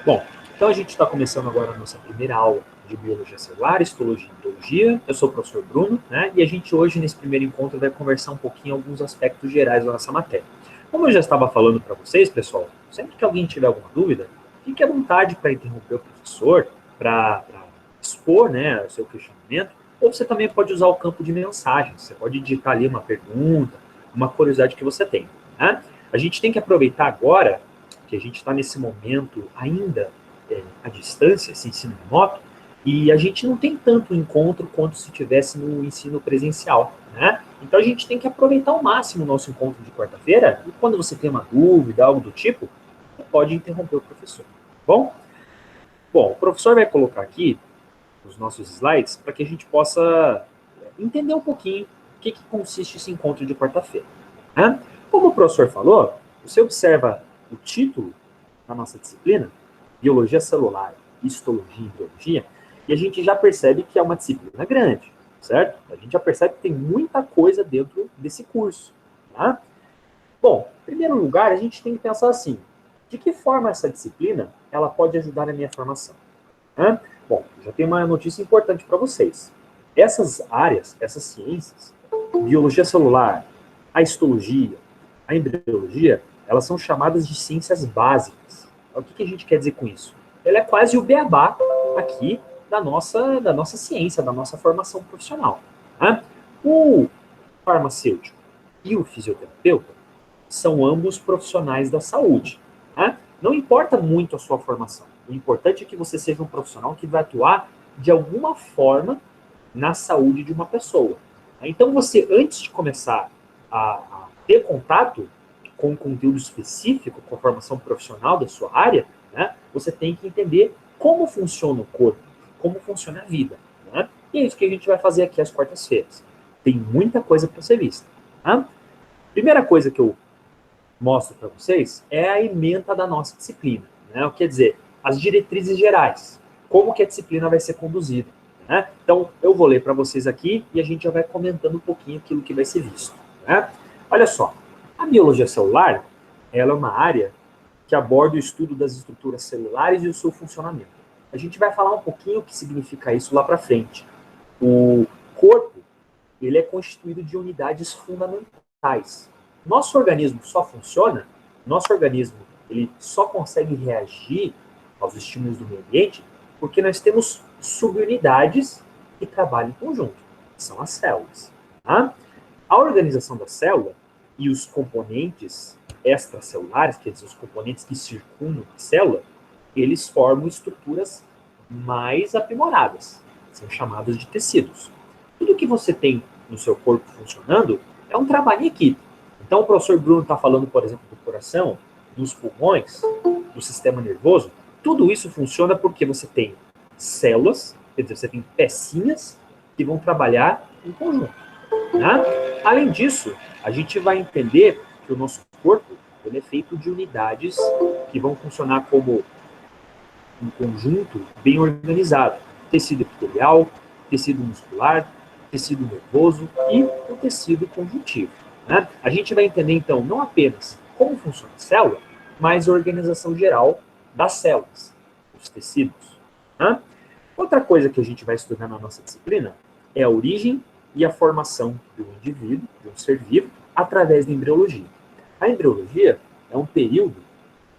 Bom, então a gente está começando agora a nossa primeira aula de Biologia Celular, Histologia e Biologia. Eu sou o professor Bruno, né? E a gente hoje, nesse primeiro encontro, vai conversar um pouquinho alguns aspectos gerais da nossa matéria. Como eu já estava falando para vocês, pessoal, sempre que alguém tiver alguma dúvida, fique à vontade para interromper o professor, para expor, né, o seu questionamento, ou você também pode usar o campo de mensagens. Você pode digitar ali uma pergunta, uma curiosidade que você tem, né? A gente tem que aproveitar agora que a gente está nesse momento ainda à distância, esse ensino remoto, e a gente não tem tanto encontro quanto se tivesse no ensino presencial, né? Então a gente tem que aproveitar ao máximo o nosso encontro de quarta-feira, e quando você tem uma dúvida, algo do tipo, você pode interromper o professor, tá bom? Bom, o professor vai colocar aqui os nossos slides para que a gente possa entender um pouquinho o que consiste esse encontro de quarta-feira, né? Como o professor falou, você observa o título da nossa disciplina, Biologia Celular, Histologia e Biologia, e a gente já percebe que é uma disciplina grande, certo? A gente já percebe que tem muita coisa dentro desse curso, tá? Bom, em primeiro lugar, a gente tem que pensar assim, de que forma essa disciplina ela pode ajudar na minha formação? Né? Bom, já tem uma notícia importante para vocês. Essas áreas, essas ciências, biologia celular, a histologia, a embriologia, elas são chamadas de ciências básicas. O que a gente quer dizer com isso? Ela é quase o beabá aqui da nossa ciência, da nossa formação profissional. Né? O farmacêutico e o fisioterapeuta são ambos profissionais da saúde. Né? Não importa muito a sua formação. O importante é que você seja um profissional que vai atuar de alguma forma na saúde de uma pessoa. Então, você, antes de começar a ter contato com um conteúdo específico, com a formação profissional da sua área, né, você tem que entender como funciona o corpo, como funciona a vida. Né? E é isso que a gente vai fazer aqui às quartas-feiras. Tem muita coisa para ser vista. Tá? Primeira coisa que eu mostro para vocês é a ementa da nossa disciplina. Né? Quer dizer, as diretrizes gerais. Como que a disciplina vai ser conduzida. Né? Então, eu vou ler para vocês aqui e a gente já vai comentando um pouquinho aquilo que vai ser visto. Né? Olha só, a biologia celular ela é uma área que aborda o estudo das estruturas celulares e o seu funcionamento. A gente vai falar um pouquinho o que significa isso lá para frente. O corpo ele é constituído de unidades fundamentais. Nosso organismo só funciona, nosso organismo ele só consegue reagir aos estímulos do meio ambiente porque nós temos subunidades que trabalham em conjunto, que são as células. Tá? A organização da célula e os componentes extracelulares, quer dizer, os componentes que circundam a célula, eles formam estruturas mais aprimoradas, são chamadas de tecidos. Tudo que você tem no seu corpo funcionando é um trabalho em equipe. Então, o professor Bruno está falando, por exemplo, do coração, dos pulmões, do sistema nervoso. Tudo isso funciona porque você tem células, quer dizer, você tem pecinhas que vão trabalhar em conjunto. Né? Além disso, a gente vai entender que o nosso corpo ele é feito de unidades que vão funcionar como um conjunto bem organizado. Tecido epitelial, tecido muscular, tecido nervoso e o tecido conjuntivo. Né? A gente vai entender, então, não apenas como funciona a célula, mas a organização geral das células, os tecidos. Né? Outra coisa que a gente vai estudar na nossa disciplina é a origem e a formação de um indivíduo, de um ser vivo, através da embriologia. A embriologia é um período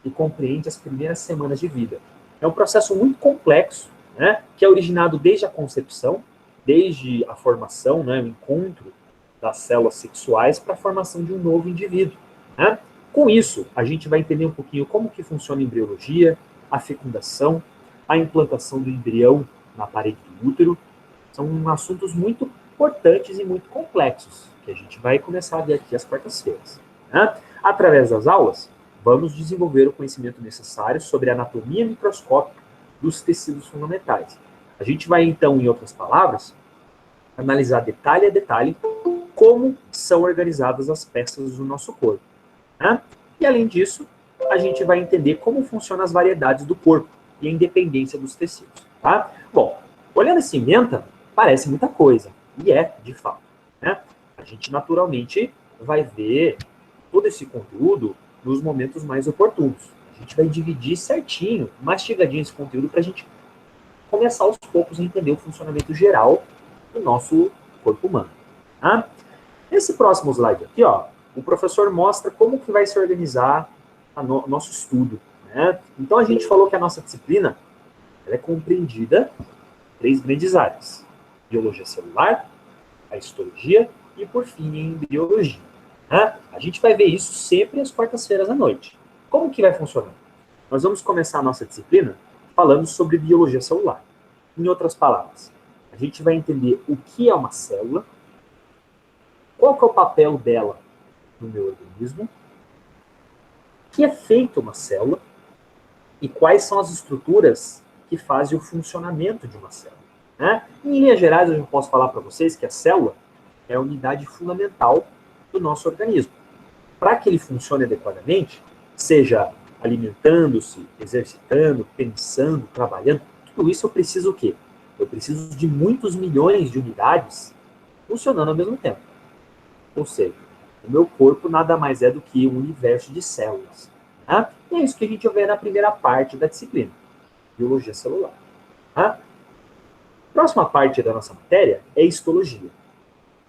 que compreende as primeiras semanas de vida. É um processo muito complexo, né, que é originado desde a concepção, desde a formação, né, o encontro das células sexuais para a formação de um novo indivíduo. Né? Com isso, a gente vai entender um pouquinho como que funciona a embriologia, a fecundação, a implantação do embrião na parede do útero. São assuntos muito importantes e muito complexos, que a gente vai começar a ver aqui às quartas-feiras. Né? Através das aulas, vamos desenvolver o conhecimento necessário sobre a anatomia microscópica dos tecidos fundamentais. A gente vai, então, em outras palavras, analisar detalhe a detalhe como são organizadas as peças do nosso corpo. Né? E, além disso, a gente vai entender como funcionam as variedades do corpo e a independência dos tecidos. Tá? Bom, olhando esse ementa, parece muita coisa, e é, de fato. Né? A gente, naturalmente, vai ver todo esse conteúdo nos momentos mais oportunos. A gente vai dividir certinho, mastigadinho esse conteúdo para a gente começar aos poucos a entender o funcionamento geral do nosso corpo humano. Tá? Nesse próximo slide aqui, ó, o professor mostra como que vai se organizar o nosso estudo. Né? Então, a gente falou que a nossa disciplina ela é compreendida em 3 grandes áreas. Biologia celular, a histologia e, por fim, a embriologia. Né? A gente vai ver isso sempre às quartas-feiras à noite. Como que vai funcionar? Nós vamos começar a nossa disciplina falando sobre biologia celular. Em outras palavras, a gente vai entender o que é uma célula, qual que é o papel dela no meu organismo, o que é feito uma célula e quais são as estruturas que fazem o funcionamento de uma célula. Né? Em linhas gerais, eu já posso falar para vocês que a célula é a unidade fundamental do nosso organismo. Para que ele funcione adequadamente, seja alimentando-se, exercitando, pensando, trabalhando, tudo isso eu preciso o quê? Eu preciso de muitos milhões de unidades funcionando ao mesmo tempo. Ou seja, o meu corpo nada mais é do que um universo de células. Tá? E é isso que a gente vai ver na primeira parte da disciplina, biologia celular. Tá? A próxima parte da nossa matéria é histologia.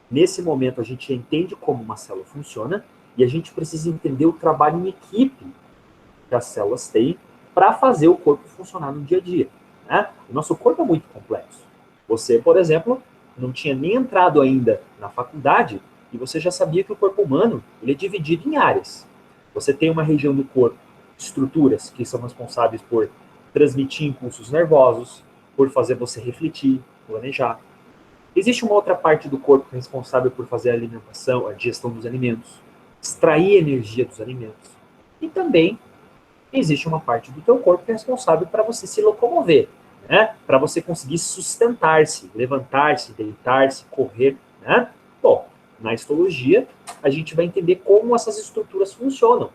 Nesse momento, a gente entende como uma célula funciona e a gente precisa entender o trabalho em equipe que as células têm para fazer o corpo funcionar no dia a dia. Né? O nosso corpo é muito complexo. Você, por exemplo, não tinha nem entrado ainda na faculdade e você já sabia que o corpo humano ele é dividido em áreas. Você tem uma região do corpo, estruturas que são responsáveis por transmitir impulsos nervosos, por fazer você refletir, planejar. Existe uma outra parte do corpo que é responsável por fazer a alimentação, a digestão dos alimentos, extrair energia dos alimentos. E também existe uma parte do teu corpo que é responsável para você se locomover, né? Para você conseguir sustentar-se, levantar-se, deitar-se, correr, né? Bom, na histologia, a gente vai entender como essas estruturas funcionam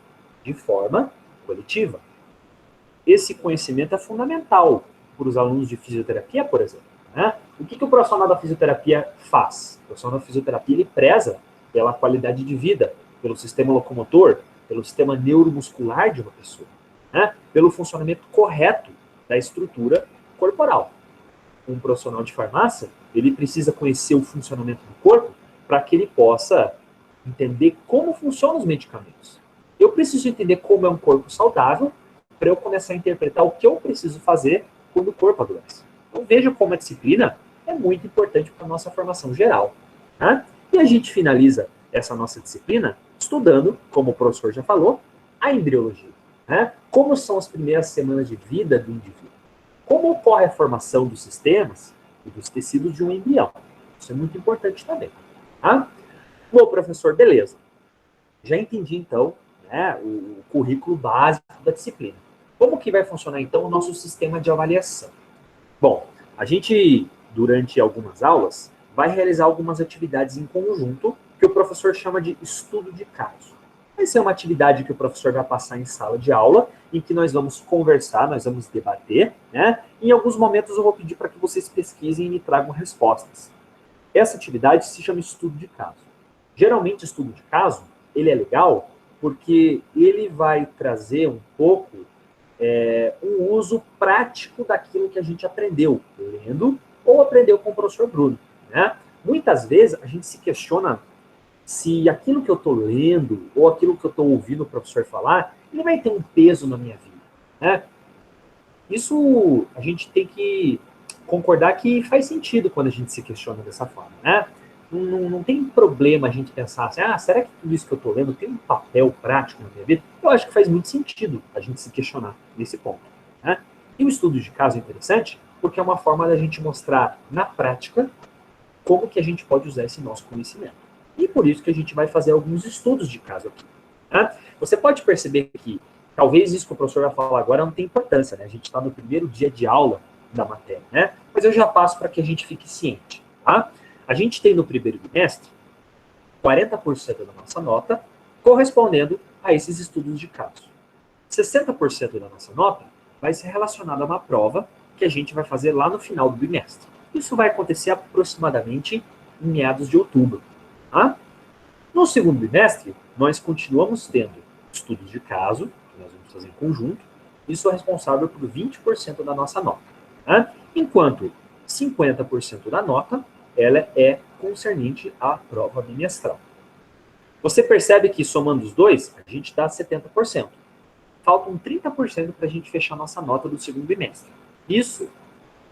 de forma coletiva. Esse conhecimento é fundamental para os alunos de fisioterapia, por exemplo. Né? O que o profissional da fisioterapia faz? O profissional da fisioterapia ele preza pela qualidade de vida, pelo sistema locomotor, pelo sistema neuromuscular de uma pessoa, né? Pelo funcionamento correto da estrutura corporal. Um profissional de farmácia, ele precisa conhecer o funcionamento do corpo para que ele possa entender como funcionam os medicamentos. Eu preciso entender como é um corpo saudável para eu começar a interpretar o que eu preciso fazer quando o corpo adoece. Então veja como a disciplina é muito importante para a nossa formação geral. Né? E a gente finaliza essa nossa disciplina estudando, como o professor já falou, a embriologia. Né? Como são as primeiras semanas de vida do indivíduo? Como ocorre a formação dos sistemas e dos tecidos de um embrião? Isso é muito importante também. Tá? Bom, professor, beleza. Já entendi, então, né, o currículo básico da disciplina. Como que vai funcionar, então, o nosso sistema de avaliação? Bom, a gente, durante algumas aulas, vai realizar algumas atividades em conjunto que o professor chama de estudo de caso. Vai ser uma atividade que o professor vai passar em sala de aula, em que nós vamos conversar, nós vamos debater, né? Em alguns momentos eu vou pedir para que vocês pesquisem e me tragam respostas. Essa atividade se chama estudo de caso. Geralmente, estudo de caso, ele é legal porque ele vai trazer um pouco um uso prático daquilo que a gente aprendeu lendo ou aprendeu com o professor Bruno. Né? Muitas vezes a gente se questiona se aquilo que eu estou lendo ou aquilo que eu estou ouvindo o professor falar, ele vai ter um peso na minha vida. Né? Isso a gente tem que concordar que faz sentido quando a gente se questiona dessa forma. Né? Não tem problema a gente pensar assim, será que tudo isso que eu estou lendo tem um papel prático na minha vida? Eu acho que faz muito sentido a gente se questionar nesse ponto. Né? E o estudo de caso é interessante porque é uma forma da gente mostrar na prática como que a gente pode usar esse nosso conhecimento. E por isso que a gente vai fazer alguns estudos de caso aqui. Né? Você pode perceber que talvez isso que o professor vai falar agora não tem importância, né? A gente está no primeiro dia de aula da matéria, né? Mas eu já passo para que a gente fique ciente, tá? A gente tem no primeiro bimestre 40% da nossa nota correspondendo a esses estudos de caso. 60% da nossa nota vai ser relacionada a uma prova que a gente vai fazer lá no final do bimestre. Isso vai acontecer aproximadamente em meados de outubro. Tá? No segundo bimestre, nós continuamos tendo estudos de caso, nós vamos fazer em conjunto, isso é responsável por 20% da nossa nota. Né? Enquanto 50% da nota, ela é concernente à prova bimestral. Você percebe que somando os dois, a gente dá 70%. Faltam 30% para a gente fechar a nossa nota do segundo bimestre. Isso,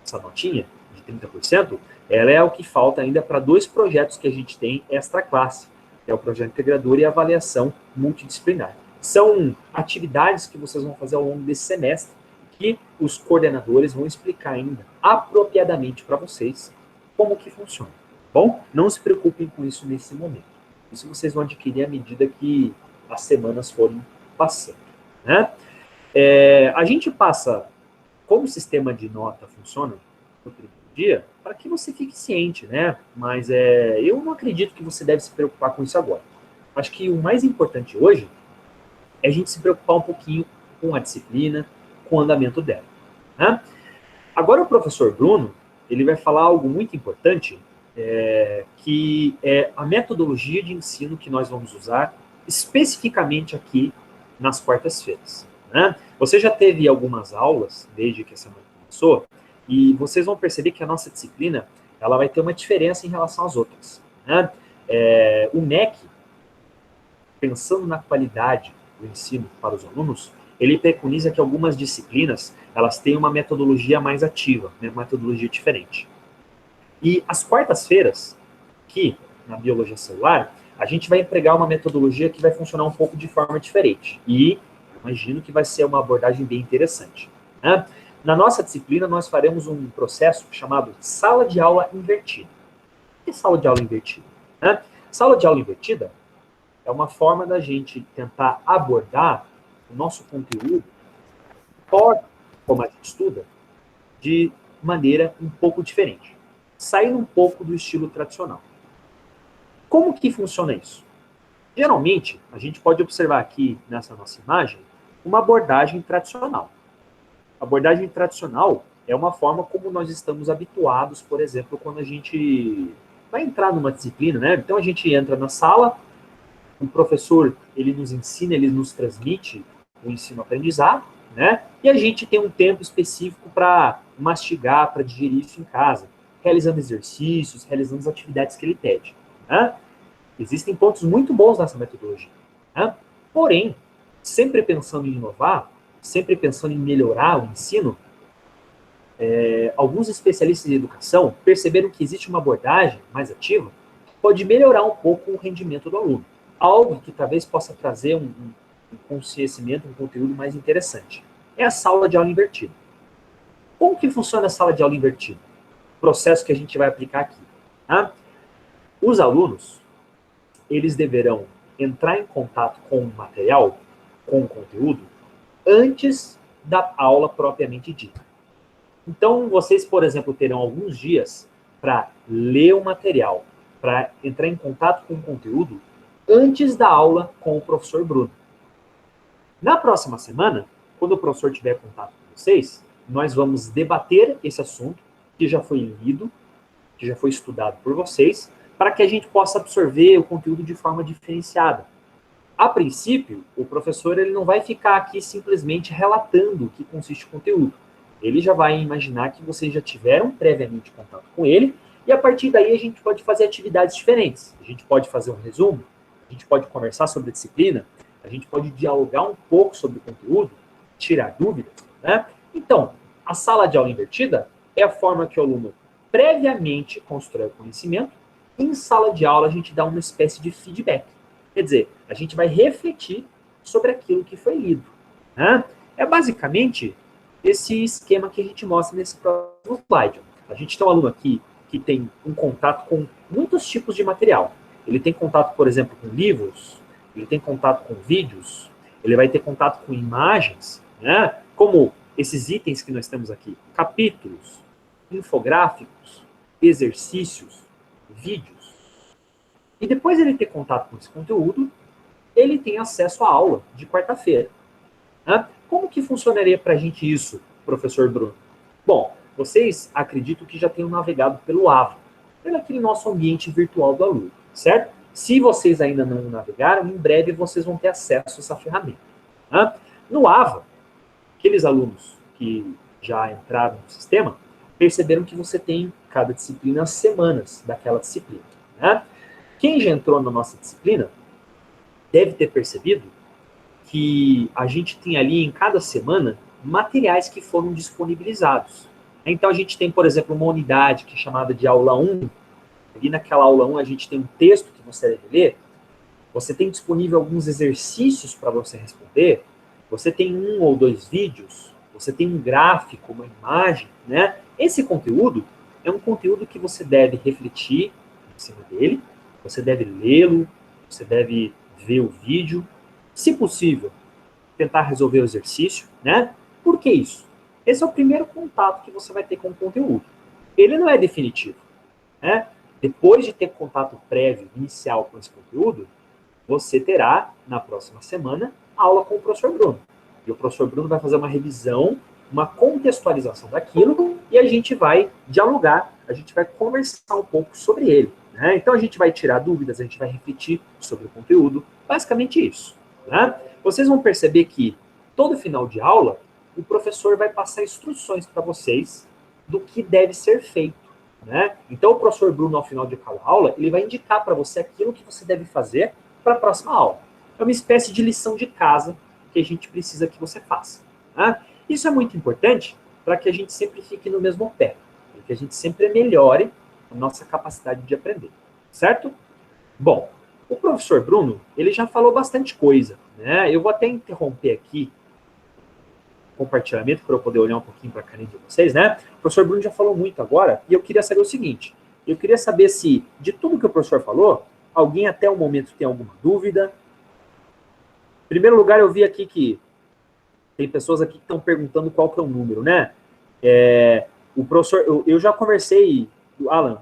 essa notinha de 30%, ela é o que falta ainda para 2 projetos que a gente tem extra classe, que é o projeto integrador e a avaliação multidisciplinar. São atividades que vocês vão fazer ao longo desse semestre, que os coordenadores vão explicar ainda apropriadamente para vocês como que funciona. Bom, não se preocupem com isso nesse momento. Isso vocês vão adquirir à medida que as semanas forem passando. Né? A gente passa como o sistema de nota funciona no primeiro dia, para que você fique ciente, né? Mas eu não acredito que você deve se preocupar com isso agora. Acho que o mais importante hoje é a gente se preocupar um pouquinho com a disciplina, com o andamento dela. Né? Agora o professor Bruno, ele vai falar algo muito importante, que é a metodologia de ensino que nós vamos usar especificamente aqui nas quartas-feiras. Né? Você já teve algumas aulas, desde que a semana começou, e vocês vão perceber que a nossa disciplina ela vai ter uma diferença em relação às outras. Né? O MEC, pensando na qualidade do ensino para os alunos, ele preconiza que algumas disciplinas elas têm uma metodologia mais ativa, né? Uma metodologia diferente. E as quartas-feiras, que na biologia celular, a gente vai empregar uma metodologia que vai funcionar um pouco de forma diferente. E imagino que vai ser uma abordagem bem interessante. Né? Na nossa disciplina, nós faremos um processo chamado sala de aula invertida. O que é sala de aula invertida? Né? Sala de aula invertida é uma forma da gente tentar abordar o nosso conteúdo, como a gente estuda, de maneira um pouco diferente. Saindo um pouco do estilo tradicional. Como que funciona isso? Geralmente, a gente pode observar aqui nessa nossa imagem uma abordagem tradicional. A abordagem tradicional é uma forma como nós estamos habituados, por exemplo, quando a gente vai entrar numa disciplina, né? Então a gente entra na sala, o professor ele nos ensina, ele nos transmite o ensino-aprendizado, né? E a gente tem um tempo específico para mastigar, para digerir isso em casa, realizando exercícios, realizando as atividades que ele pede. Né? Existem pontos muito bons nessa metodologia. Né? Porém, sempre pensando em inovar, sempre pensando em melhorar o ensino, alguns especialistas em educação perceberam que existe uma abordagem mais ativa que pode melhorar um pouco o rendimento do aluno. Algo que talvez possa trazer um conhecimento, um conteúdo mais interessante. É a sala de aula invertida. Como que funciona a sala de aula invertida? O processo que a gente vai aplicar aqui. Tá? Os alunos, eles deverão entrar em contato com o material, com o conteúdo, antes da aula propriamente dita. Então, vocês, por exemplo, terão alguns dias para ler o material, para entrar em contato com o conteúdo, antes da aula com o professor Bruno. Na próxima semana, quando o professor tiver contato com vocês, nós vamos debater esse assunto, que já foi lido, que já foi estudado por vocês, para que a gente possa absorver o conteúdo de forma diferenciada. A princípio, o professor ele não vai ficar aqui simplesmente relatando o que consiste o conteúdo. Ele já vai imaginar que vocês já tiveram previamente contato com ele, e a partir daí a gente pode fazer atividades diferentes. A gente pode fazer um resumo, a gente pode conversar sobre a disciplina, a gente pode dialogar um pouco sobre o conteúdo, tirar dúvidas. Né? Então, a sala de aula invertida é a forma que o aluno previamente constrói o conhecimento, e em sala de aula a gente dá uma espécie de feedback. Quer dizer, a gente vai refletir sobre aquilo que foi lido. Né? É basicamente esse esquema que a gente mostra nesse próximo slide. A gente tem um aluno aqui que tem um contato com muitos tipos de material. Ele tem contato, por exemplo, com livros, ele tem contato com vídeos, ele vai ter contato com imagens, né? Como esses itens que nós temos aqui, capítulos, infográficos, exercícios, vídeos. E depois de ele ter contato com esse conteúdo, ele tem acesso à aula de quarta-feira. Né? Como que funcionaria para a gente isso, professor Bruno? Bom, vocês acredito que já tenham navegado pelo AVA, pelo aquele nosso ambiente virtual do aluno, certo? Se vocês ainda não navegaram, em breve vocês vão ter acesso a essa ferramenta. Né? No AVA, aqueles alunos que já entraram no sistema perceberam que você tem cada disciplina semanas daquela disciplina, né? Quem já entrou na nossa disciplina deve ter percebido que a gente tem ali em cada semana materiais que foram disponibilizados. Então a gente tem, por exemplo, uma unidade que é chamada de aula 1. Ali naquela aula 1 a gente tem um texto que você deve ler, você tem disponível alguns exercícios para você responder, você tem 1 ou 2 vídeos, você tem um gráfico, uma imagem, né? Esse conteúdo é um conteúdo que você deve refletir em cima dele, você deve lê-lo, você deve ver o vídeo, se possível, tentar resolver o exercício, né? Por que isso? Esse é o primeiro contato que você vai ter com o conteúdo. Ele não é definitivo, né? Depois de ter contato prévio, inicial com esse conteúdo, você terá, na próxima semana, aula com o professor Bruno. E o professor Bruno vai fazer uma revisão, uma contextualização daquilo, e a gente vai dialogar, a gente vai conversar um pouco sobre ele, né? Então a gente vai tirar dúvidas, a gente vai refletir sobre o conteúdo, basicamente isso, né? Vocês vão perceber que todo final de aula, o professor vai passar instruções para vocês do que deve ser feito, né? Então o professor Bruno, ao final de cada aula, ele vai indicar para você aquilo que você deve fazer para a próxima aula. É uma espécie de lição de casa que a gente precisa que você faça, né? Isso é muito importante para que a gente sempre fique no mesmo pé, para que a gente sempre melhore a nossa capacidade de aprender, certo? Bom, o professor Bruno, ele já falou bastante coisa, né? Eu vou até interromper aqui o compartilhamento para eu poder olhar um pouquinho para a carinha de vocês, né? O professor Bruno já falou muito agora, e eu queria saber o seguinte, eu queria saber se, de tudo que o professor falou, alguém até o momento tem alguma dúvida. Em primeiro lugar, eu vi aqui que tem pessoas aqui que estão perguntando qual que é o número, né? O professor, eu já conversei, Alan,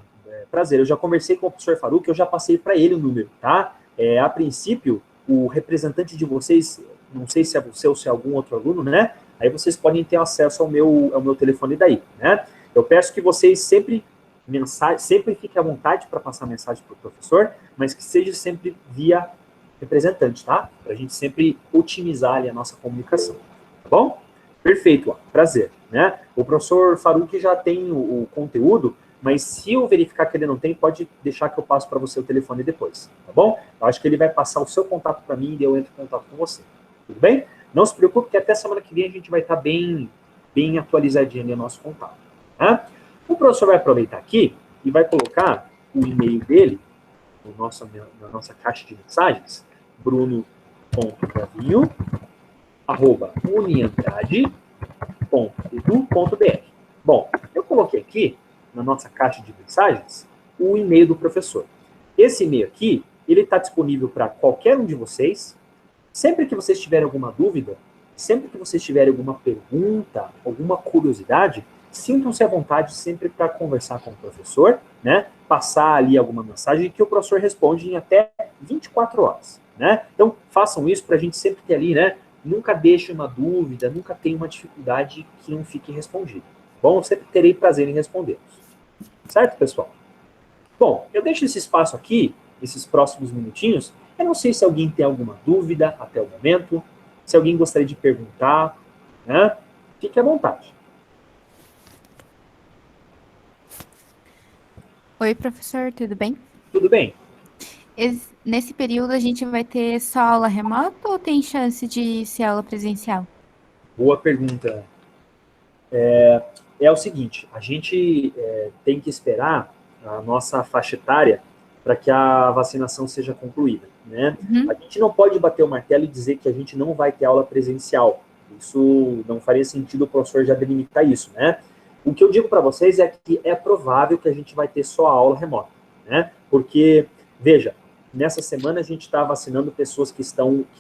prazer, eu já conversei com o professor Faruque, eu já passei para ele o número, tá? A princípio, o representante de vocês, não sei se é você ou se é algum outro aluno, né? Aí vocês podem ter acesso ao meu telefone daí, né? Eu peço que vocês sempre fiquem à vontade para passar mensagem para o professor, mas que seja sempre via representante, tá? Para a gente sempre otimizar ali a nossa comunicação, tá bom? Perfeito, ó, prazer, né? O professor Faruque já tem o conteúdo, mas se eu verificar que ele não tem, pode deixar que eu passo para você o telefone depois, tá bom? Eu acho que ele vai passar o seu contato para mim e eu entro em contato com você, tudo bem? Não se preocupe que até semana que vem a gente vai estar bem atualizadinho ali no nosso contato, tá? O professor vai aproveitar aqui e vai colocar o e-mail dele na nossa caixa de mensagens, bruno.gavinho@uniandrade.edu.br. Bom, eu coloquei aqui, na nossa caixa de mensagens, o e-mail do professor. Esse e-mail aqui, ele está disponível para qualquer um de vocês. Sempre que vocês tiverem alguma dúvida, sempre que vocês tiverem alguma pergunta, alguma curiosidade, sintam-se à vontade sempre para conversar com o professor, né? Passar ali alguma mensagem que o professor responde em até 24 horas, né? Então, façam isso para a gente sempre ter ali, né? Nunca deixe uma dúvida, nunca tenha uma dificuldade que não fique respondida. Bom, eu sempre terei prazer em respondê-los. Certo, pessoal? Bom, eu deixo esse espaço aqui, esses próximos minutinhos. Eu não sei se alguém tem alguma dúvida até o momento, se alguém gostaria de perguntar, né? Fique à vontade. Oi, professor, tudo bem? Tudo bem? Nesse período a gente vai ter só aula remota ou tem chance de ser aula presencial? Boa pergunta. É o seguinte, a gente tem que esperar a nossa faixa etária para que a vacinação seja concluída, né? A Uhum. gente não pode bater o martelo e dizer que a gente não vai ter aula presencial. Isso não faria sentido o professor já delimitar isso, né? O que eu digo para vocês é que é provável que a gente vai ter só a aula remota, né? Porque, veja, nessa semana a gente está vacinando pessoas que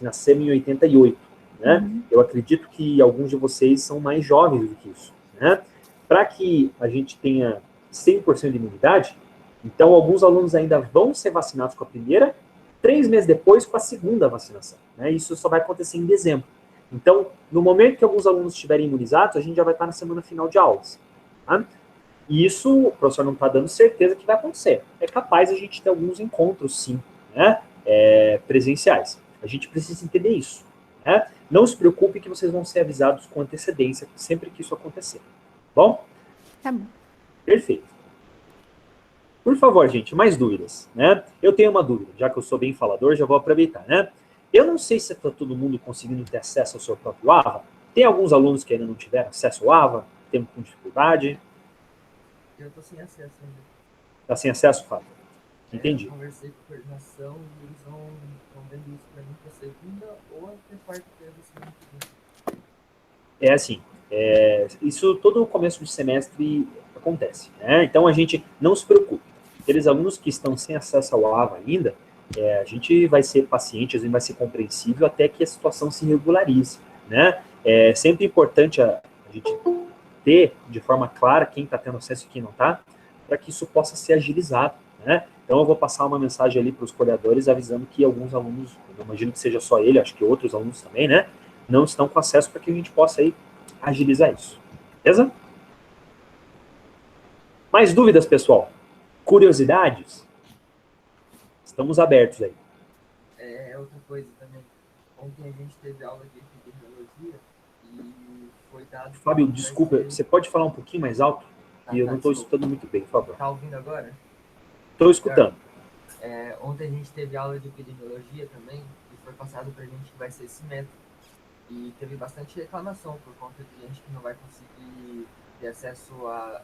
nasceram em 88, né? Uhum. Eu acredito que alguns de vocês são mais jovens do que isso, né? Para que a gente tenha 100% de imunidade, então alguns alunos ainda vão ser vacinados com a primeira, 3 meses depois com a segunda vacinação, né? Isso só vai acontecer em dezembro. Então, no momento que alguns alunos estiverem imunizados, a gente já vai estar na semana final de aulas, tá? E isso o professor não está dando certeza que vai acontecer. É capaz a gente ter alguns encontros, sim, né? Presenciais. A gente precisa entender isso, né? Não se preocupe que vocês vão ser avisados com antecedência sempre que isso acontecer. Bom? Tá bom. Perfeito. Por favor, gente, mais dúvidas, né? Eu tenho uma dúvida, já que eu sou bem falador, já vou aproveitar, né? Eu não sei se está todo mundo conseguindo ter acesso ao seu próprio AVA. Tem alguns alunos que ainda não tiveram acesso ao AVA, tem com dificuldade. Eu tô sem acesso ainda. Está sem acesso, Fábio? Entendi. Eu conversei com a coordenação e eles estão vendo isso para mim para segunda ou até quarta-feira da semana que vem. É assim, isso todo o começo de semestre acontece, né? Então a gente não se preocupe. Aqueles alunos que estão sem acesso ao AVA ainda, a gente vai ser paciente, a gente vai ser compreensível até que a situação se regularize, né? É sempre importante a gente ter de forma clara quem está tendo acesso e quem não está, para que isso possa ser agilizado, né? Então eu vou passar uma mensagem ali para os coordenadores avisando que alguns alunos, eu imagino que seja só ele, acho que outros alunos também, né? Não estão com acesso para que a gente possa aí agilizar isso. Beleza? Mais dúvidas, pessoal? Curiosidades? Estamos abertos aí. Outra coisa também. Ontem a gente teve aula de epidemiologia e foi dado... Fábio, desculpa, você pode falar um pouquinho mais alto? E eu não estou escutando muito bem, por favor. Tá ouvindo agora? Estou escutando. Ontem a gente teve aula de epidemiologia também e foi passado pra gente que vai ser esse método. E teve bastante reclamação por conta de gente que não vai conseguir ter acesso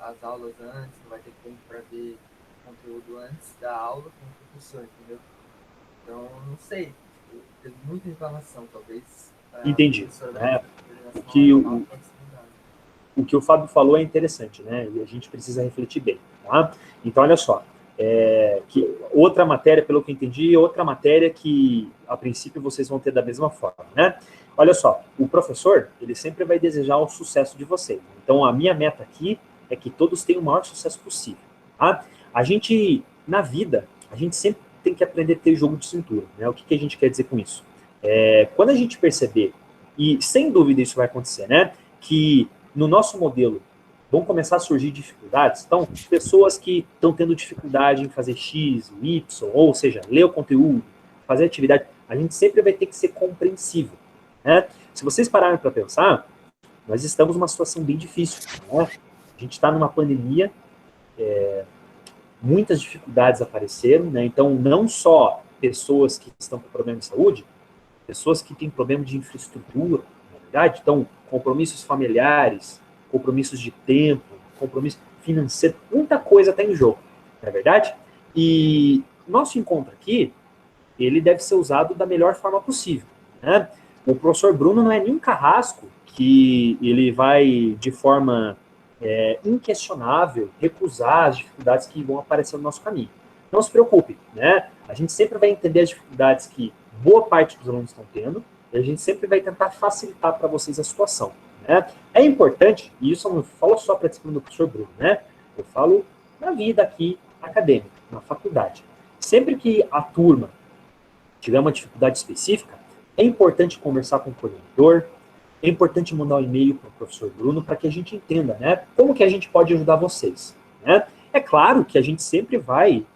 às aulas antes, não vai ter tempo para ver conteúdo antes da aula com o professor, entendeu? Então, não sei, teve muita reclamação, talvez. Entendi. O que o Fábio falou é interessante, né? E a gente precisa refletir bem, tá? Então, olha só, que outra matéria, pelo que eu entendi, outra matéria que, a princípio, vocês vão ter da mesma forma, né? Olha só, o professor, ele sempre vai desejar o sucesso de vocês. Então, a minha meta aqui é que todos tenham o maior sucesso possível, tá? A gente, na vida, a gente sempre tem que aprender a ter jogo de cintura, né? O que a gente quer dizer com isso? Quando a gente perceber, e sem dúvida isso vai acontecer, né? Que no nosso modelo vão começar a surgir dificuldades. Então, pessoas que estão tendo dificuldade em fazer X, Y, ou seja, ler o conteúdo, fazer atividade, a gente sempre vai ter que ser compreensível, né? Se vocês pararem para pensar, nós estamos numa situação bem difícil, né? A gente está numa pandemia, muitas dificuldades apareceram, né? Então, não só pessoas que estão com problema de saúde, pessoas que têm problema de infraestrutura, na verdade, então, compromissos familiares, compromissos de tempo, compromisso financeiro, muita coisa está em jogo, não é verdade? E nosso encontro aqui, ele deve ser usado da melhor forma possível, né? O professor Bruno não é nenhum carrasco que ele vai, de forma inquestionável, recusar as dificuldades que vão aparecer no nosso caminho. Não se preocupe, né? A gente sempre vai entender as dificuldades que boa parte dos alunos estão tendo, e a gente sempre vai tentar facilitar para vocês a situação, né? É importante, e isso eu não falo só para a disciplina do professor Bruno, né? Eu falo na vida aqui acadêmica, na faculdade. Sempre que a turma tiver uma dificuldade específica, é importante conversar com o coordenador, é importante mandar um e-mail para o professor Bruno para que a gente entenda, né, como que a gente pode ajudar vocês, né? É claro que a gente sempre vai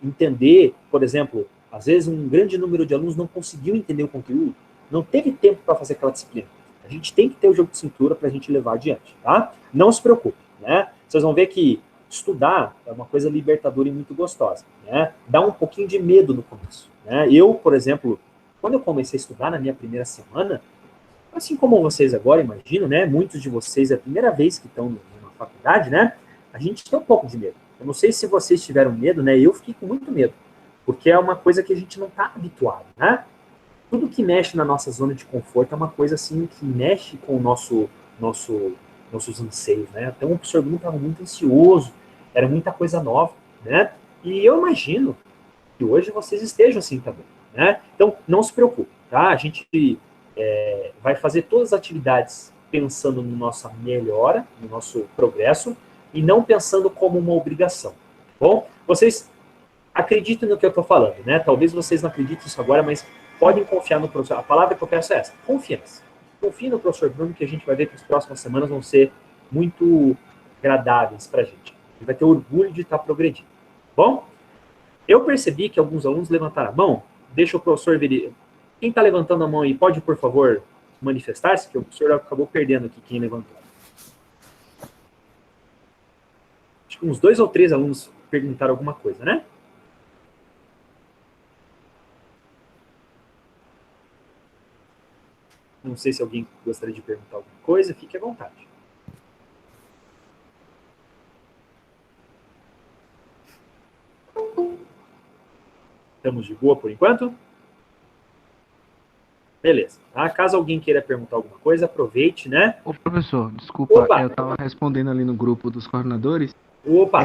entender, por exemplo, às vezes um grande número de alunos não conseguiu entender o conteúdo, não teve tempo para fazer aquela disciplina. A gente tem que ter o jogo de cintura para a gente levar adiante, tá? Não se preocupe, né? Vocês vão ver que estudar é uma coisa libertadora e muito gostosa, né? Dá um pouquinho de medo no começo, né? Eu, por exemplo, quando eu comecei a estudar na minha primeira semana, assim como vocês agora, imagino, né? Muitos de vocês é a primeira vez que estão numa faculdade, né? A gente tem um pouco de medo. Eu não sei se vocês tiveram medo, né? Eu fiquei com muito medo, porque é uma coisa que a gente não está habituado, né? Tudo que mexe na nossa zona de conforto é uma coisa assim que mexe com o nossos anseios, né? Então o professor Bruno estava muito ansioso, era muita coisa nova, né? E eu imagino que hoje vocês estejam assim também, né? Então não se preocupe, tá? A gente vai fazer todas as atividades pensando na nossa melhora, no nosso progresso, e não pensando como uma obrigação. Bom, vocês acreditem no que eu estou falando, né? Talvez vocês não acreditem nisso agora, mas podem confiar no professor. A palavra que eu peço é essa, confiança. Confie no professor Bruno, que a gente vai ver que as próximas semanas vão ser muito agradáveis para a gente. Ele vai ter orgulho de estar progredindo. Bom, eu percebi que alguns alunos levantaram a mão, deixa o professor Quem está levantando a mão aí, pode, por favor, manifestar-se, que o senhor acabou perdendo aqui quem levantou. Acho que uns 2 ou 3 alunos perguntaram alguma coisa, né? Não sei se alguém gostaria de perguntar alguma coisa, fique à vontade. Estamos de boa por enquanto? Beleza. Tá? Caso alguém queira perguntar alguma coisa, aproveite, né? Ô, professor, desculpa, Opa! eu estava respondendo ali no grupo dos coordenadores. Opa!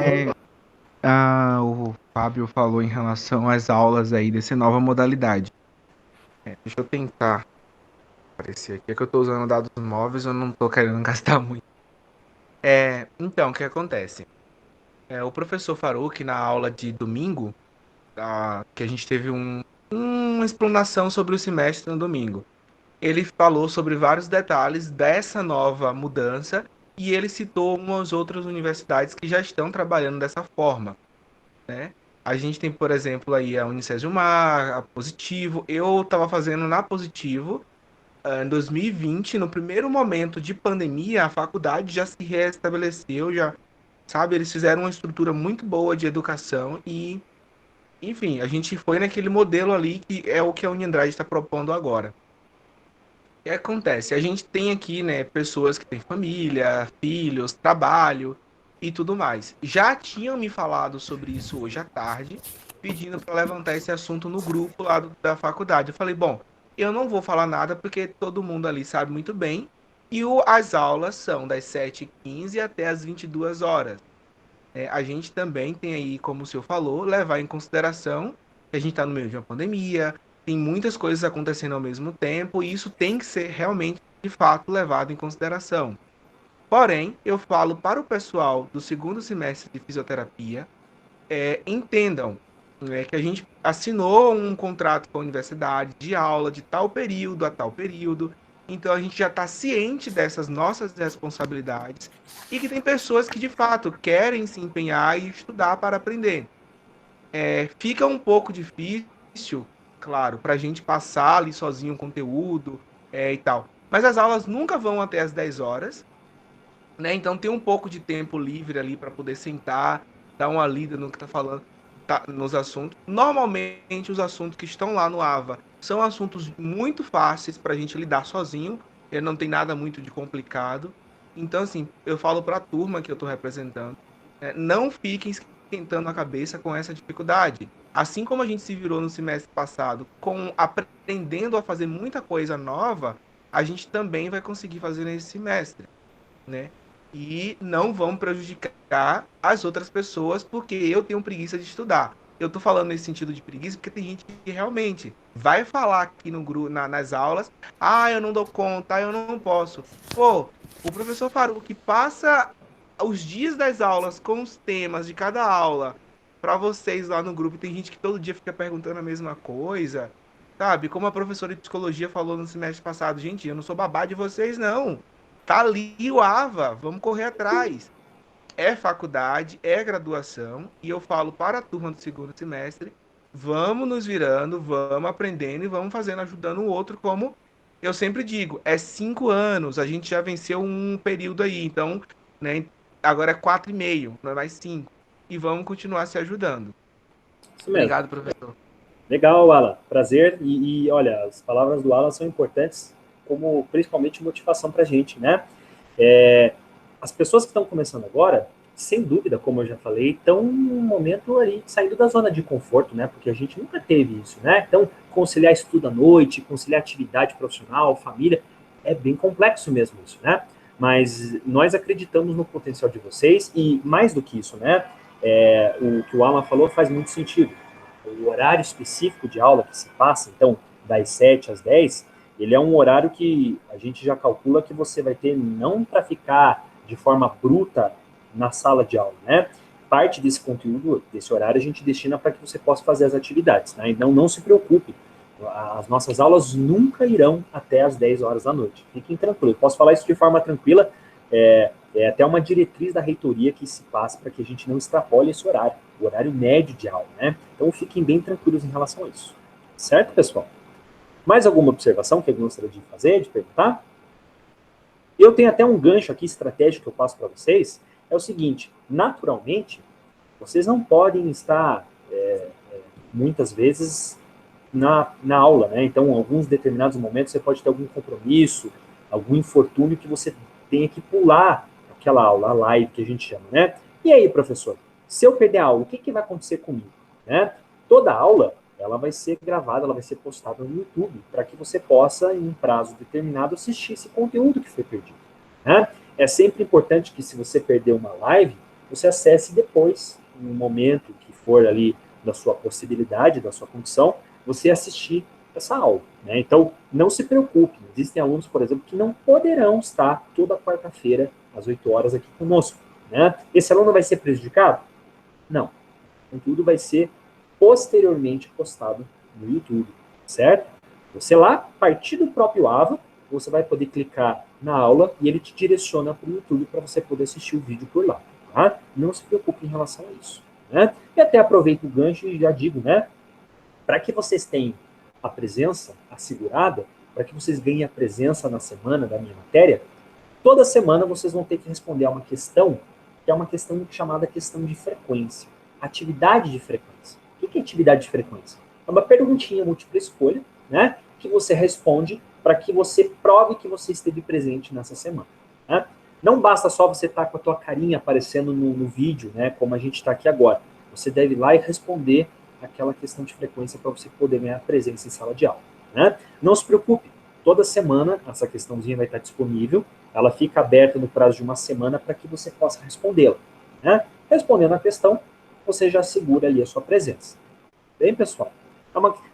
O Fábio falou em relação às aulas aí dessa nova modalidade. Deixa eu tentar aparecer aqui. É que eu estou usando dados móveis, eu não estou querendo gastar muito. Então, o que acontece? O professor Faruq, na aula de domingo, que a gente teve uma explanação sobre o semestre no domingo. Ele falou sobre vários detalhes dessa nova mudança e ele citou umas outras universidades que já estão trabalhando dessa forma, né? A gente tem, por exemplo, aí a Unicesumar, a Positivo. Eu estava fazendo na Positivo, em 2020, no primeiro momento de pandemia, a faculdade já se restabeleceu, já, sabe, eles fizeram uma estrutura muito boa de educação e, enfim, a gente foi naquele modelo ali que é o que a Uniandrade está propondo agora. O que acontece? A gente tem aqui, né, pessoas que têm família, filhos, trabalho e tudo mais. Já tinham me falado sobre isso hoje à tarde, pedindo para levantar esse assunto no grupo lá da faculdade. Eu falei, bom, eu não vou falar nada porque todo mundo ali sabe muito bem. E as aulas são das 7h15 até as 22 horas. A gente também tem aí, como o senhor falou, levar em consideração que a gente está no meio de uma pandemia, tem muitas coisas acontecendo ao mesmo tempo, e isso tem que ser realmente, de fato, levado em consideração. Porém, eu falo para o pessoal do segundo semestre de fisioterapia, entendam, né, que a gente assinou um contrato com a universidade de aula de tal período a tal período, então a gente já está ciente dessas nossas responsabilidades e que tem pessoas que de fato querem se empenhar e estudar para aprender. Fica um pouco difícil, claro, para a gente passar ali sozinho o conteúdo e tal, mas as aulas nunca vão até as 10 horas, né? Então tem um pouco de tempo livre ali para poder sentar, dar uma lida no que está falando, nos assuntos. Normalmente os assuntos que estão lá no AVA são assuntos muito fáceis para a gente lidar sozinho, não tem nada muito de complicado. Então, assim, eu falo para a turma que eu estou representando, não fiquem esquentando a cabeça com essa dificuldade. Assim como a gente se virou no semestre passado, aprendendo a fazer muita coisa nova, a gente também vai conseguir fazer nesse semestre, né? E não vão prejudicar as outras pessoas porque eu tenho preguiça de estudar. Eu tô falando nesse sentido de preguiça porque tem gente que realmente vai falar aqui no grupo, nas aulas, eu não dou conta, eu não posso. Pô, o professor Faruq passa os dias das aulas com os temas de cada aula para vocês lá no grupo. Tem gente que todo dia fica perguntando a mesma coisa, sabe? Como a professora de psicologia falou no semestre passado, gente, eu não sou babá de vocês, não. Tá ali o AVA, vamos correr atrás. É faculdade, é graduação, e eu falo para a turma do segundo semestre, vamos nos virando, vamos aprendendo e vamos fazendo, ajudando o outro, como eu sempre digo, 5 anos, a gente já venceu um período aí, então, né, agora é 4,5, não é mais 5, e vamos continuar se ajudando. Isso mesmo. Obrigado, professor. Legal, Alan. Prazer. E olha, as palavras do Alan são importantes, como principalmente motivação para a gente, né? As pessoas que estão começando agora, sem dúvida, como eu já falei, estão num momento aí saindo da zona de conforto, né? Porque a gente nunca teve isso, né? Então, conciliar estudo à noite, conciliar atividade profissional, família, é bem complexo mesmo isso, né? Mas nós acreditamos no potencial de vocês e, mais do que isso, né? O que o Alan falou faz muito sentido. O horário específico de aula que se passa, então, das 7 às 10, ele é um horário que a gente já calcula que você vai ter não para ficar de forma bruta na sala de aula, né? Parte desse conteúdo, desse horário, a gente destina para que você possa fazer as atividades, né? Então, não se preocupe. As nossas aulas nunca irão até as 10 horas da noite. Fiquem tranquilos. Eu posso falar isso de forma tranquila. É até uma diretriz da reitoria que se passa para que a gente não extrapole esse horário, o horário médio de aula, né? Então, fiquem bem tranquilos em relação a isso. Certo, pessoal? Mais alguma observação que eu gostaria de fazer, de perguntar? Eu tenho até um gancho aqui estratégico que eu passo para vocês, é o seguinte, naturalmente, vocês não podem estar, muitas vezes, na aula, né? Então, em alguns determinados momentos, você pode ter algum compromisso, algum infortúnio que você tenha que pular aquela aula, a live que a gente chama, né? E aí, professor, se eu perder a aula, o que vai acontecer comigo? Né? Toda aula, ela vai ser gravada, ela vai ser postada no YouTube, para que você possa, em um prazo determinado, assistir esse conteúdo que foi perdido. Né? É sempre importante que, se você perder uma live, você acesse depois, no momento que for ali da sua possibilidade, da sua condição, você assistir essa aula. Né? Então, não se preocupe. Existem alunos, por exemplo, que não poderão estar toda quarta-feira, às 8 horas, aqui conosco. Né? Esse aluno vai ser prejudicado? Não. O conteúdo vai ser posteriormente postado no YouTube, certo? Você lá, a partir do próprio AVA, você vai poder clicar na aula e ele te direciona para o YouTube para você poder assistir o vídeo por lá. Tá? Não se preocupe em relação a isso. Né? E até aproveito o gancho e já digo, né? Para que vocês tenham a presença assegurada, para que vocês ganhem a presença na semana da minha matéria, toda semana vocês vão ter que responder a uma questão, que é uma questão chamada questão de frequência. Atividade de frequência. O que é atividade de frequência? É uma perguntinha múltipla escolha, né, que você responde para que você prove que você esteve presente nessa semana. Né? Não basta só você estar com a tua carinha aparecendo no vídeo, né, como a gente está aqui agora. Você deve ir lá e responder aquela questão de frequência para você poder ganhar presença em sala de aula. Né? Não se preocupe, toda semana essa questãozinha vai estar disponível, ela fica aberta no prazo de uma semana para que você possa respondê-la. Né? Respondendo a questão, você já segura ali a sua presença. Bem, pessoal?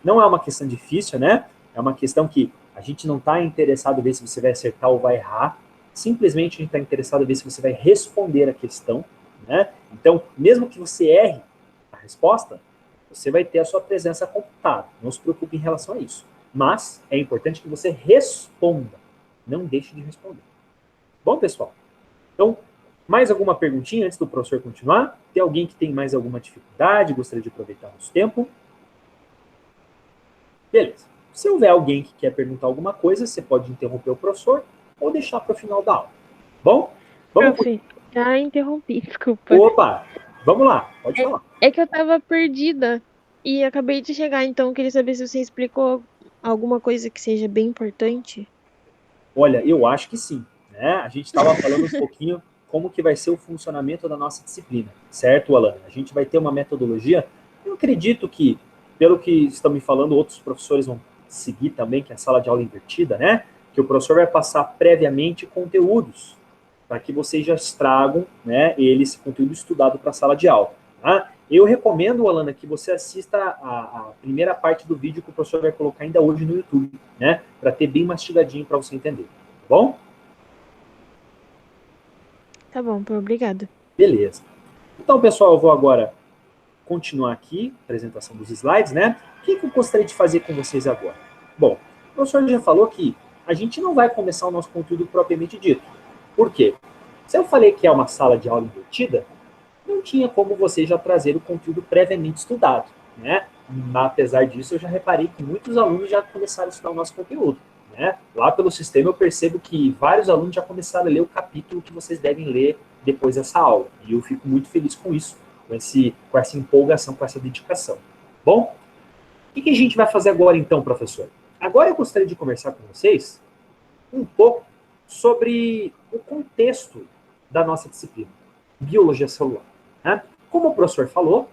Não é uma questão difícil, né? É uma questão que a gente não está interessado em ver se você vai acertar ou vai errar. Simplesmente a gente está interessado em ver se você vai responder a questão. Né? Então, mesmo que você erre a resposta, você vai ter a sua presença computada. Não se preocupe em relação a isso. Mas é importante que você responda. Não deixe de responder. Bom, pessoal? Então, mais alguma perguntinha antes do professor continuar? Tem alguém que tem mais alguma dificuldade? Gostaria de aproveitar nosso tempo? Beleza. Se houver alguém que quer perguntar alguma coisa, você pode interromper o professor ou deixar para o final da aula. Bom? Vamos... Prof, já interrompi, desculpa. Opa! Vamos lá, pode falar. É que eu tava perdida e acabei de chegar, então eu queria saber se você explicou alguma coisa que seja bem importante. Olha, eu acho que sim. Né? A gente estava falando um pouquinho como que vai ser o funcionamento da nossa disciplina, certo, Alana? A gente vai ter uma metodologia, eu acredito que, pelo que estão me falando, outros professores vão seguir também, que é a sala de aula invertida, né? Que o professor vai passar previamente conteúdos, para que vocês já tragam, né, esse conteúdo estudado para a sala de aula. Tá? Eu recomendo, Alana, que você assista a primeira parte do vídeo que o professor vai colocar ainda hoje no YouTube, né? Para ter bem mastigadinho para você entender. Tá bom? Tá bom, obrigada. Beleza. Então, pessoal, eu vou agora continuar aqui, a apresentação dos slides, né? O que eu gostaria de fazer com vocês agora? Bom, o professor já falou que a gente não vai começar o nosso conteúdo propriamente dito. Por quê? Se eu falei que é uma sala de aula invertida, não tinha como você já trazer o conteúdo previamente estudado, né? Apesar disso, eu já reparei que muitos alunos já começaram a estudar o nosso conteúdo. Né? Lá pelo sistema eu percebo que vários alunos já começaram a ler o capítulo que vocês devem ler depois dessa aula. E eu fico muito feliz com isso, com essa empolgação, com essa dedicação. Bom, o que a gente vai fazer agora então, professor? Agora eu gostaria de conversar com vocês um pouco sobre o contexto da nossa disciplina, biologia celular. Né? Como o professor falou,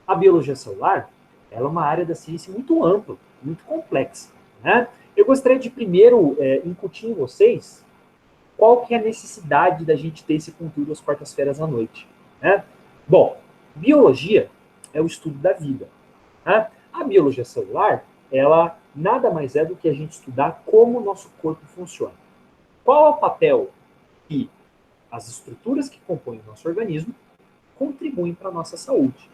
a biologia celular ela é uma área da ciência muito ampla, muito complexa. Né? Eu gostaria de primeiro incutir em vocês qual que é a necessidade da gente ter esse conteúdo às quartas-feiras à noite. Né? Bom, biologia é o estudo da vida. Né? A biologia celular, ela nada mais é do que a gente estudar como o nosso corpo funciona. Qual é o papel que as estruturas que compõem o nosso organismo contribuem para a nossa saúde.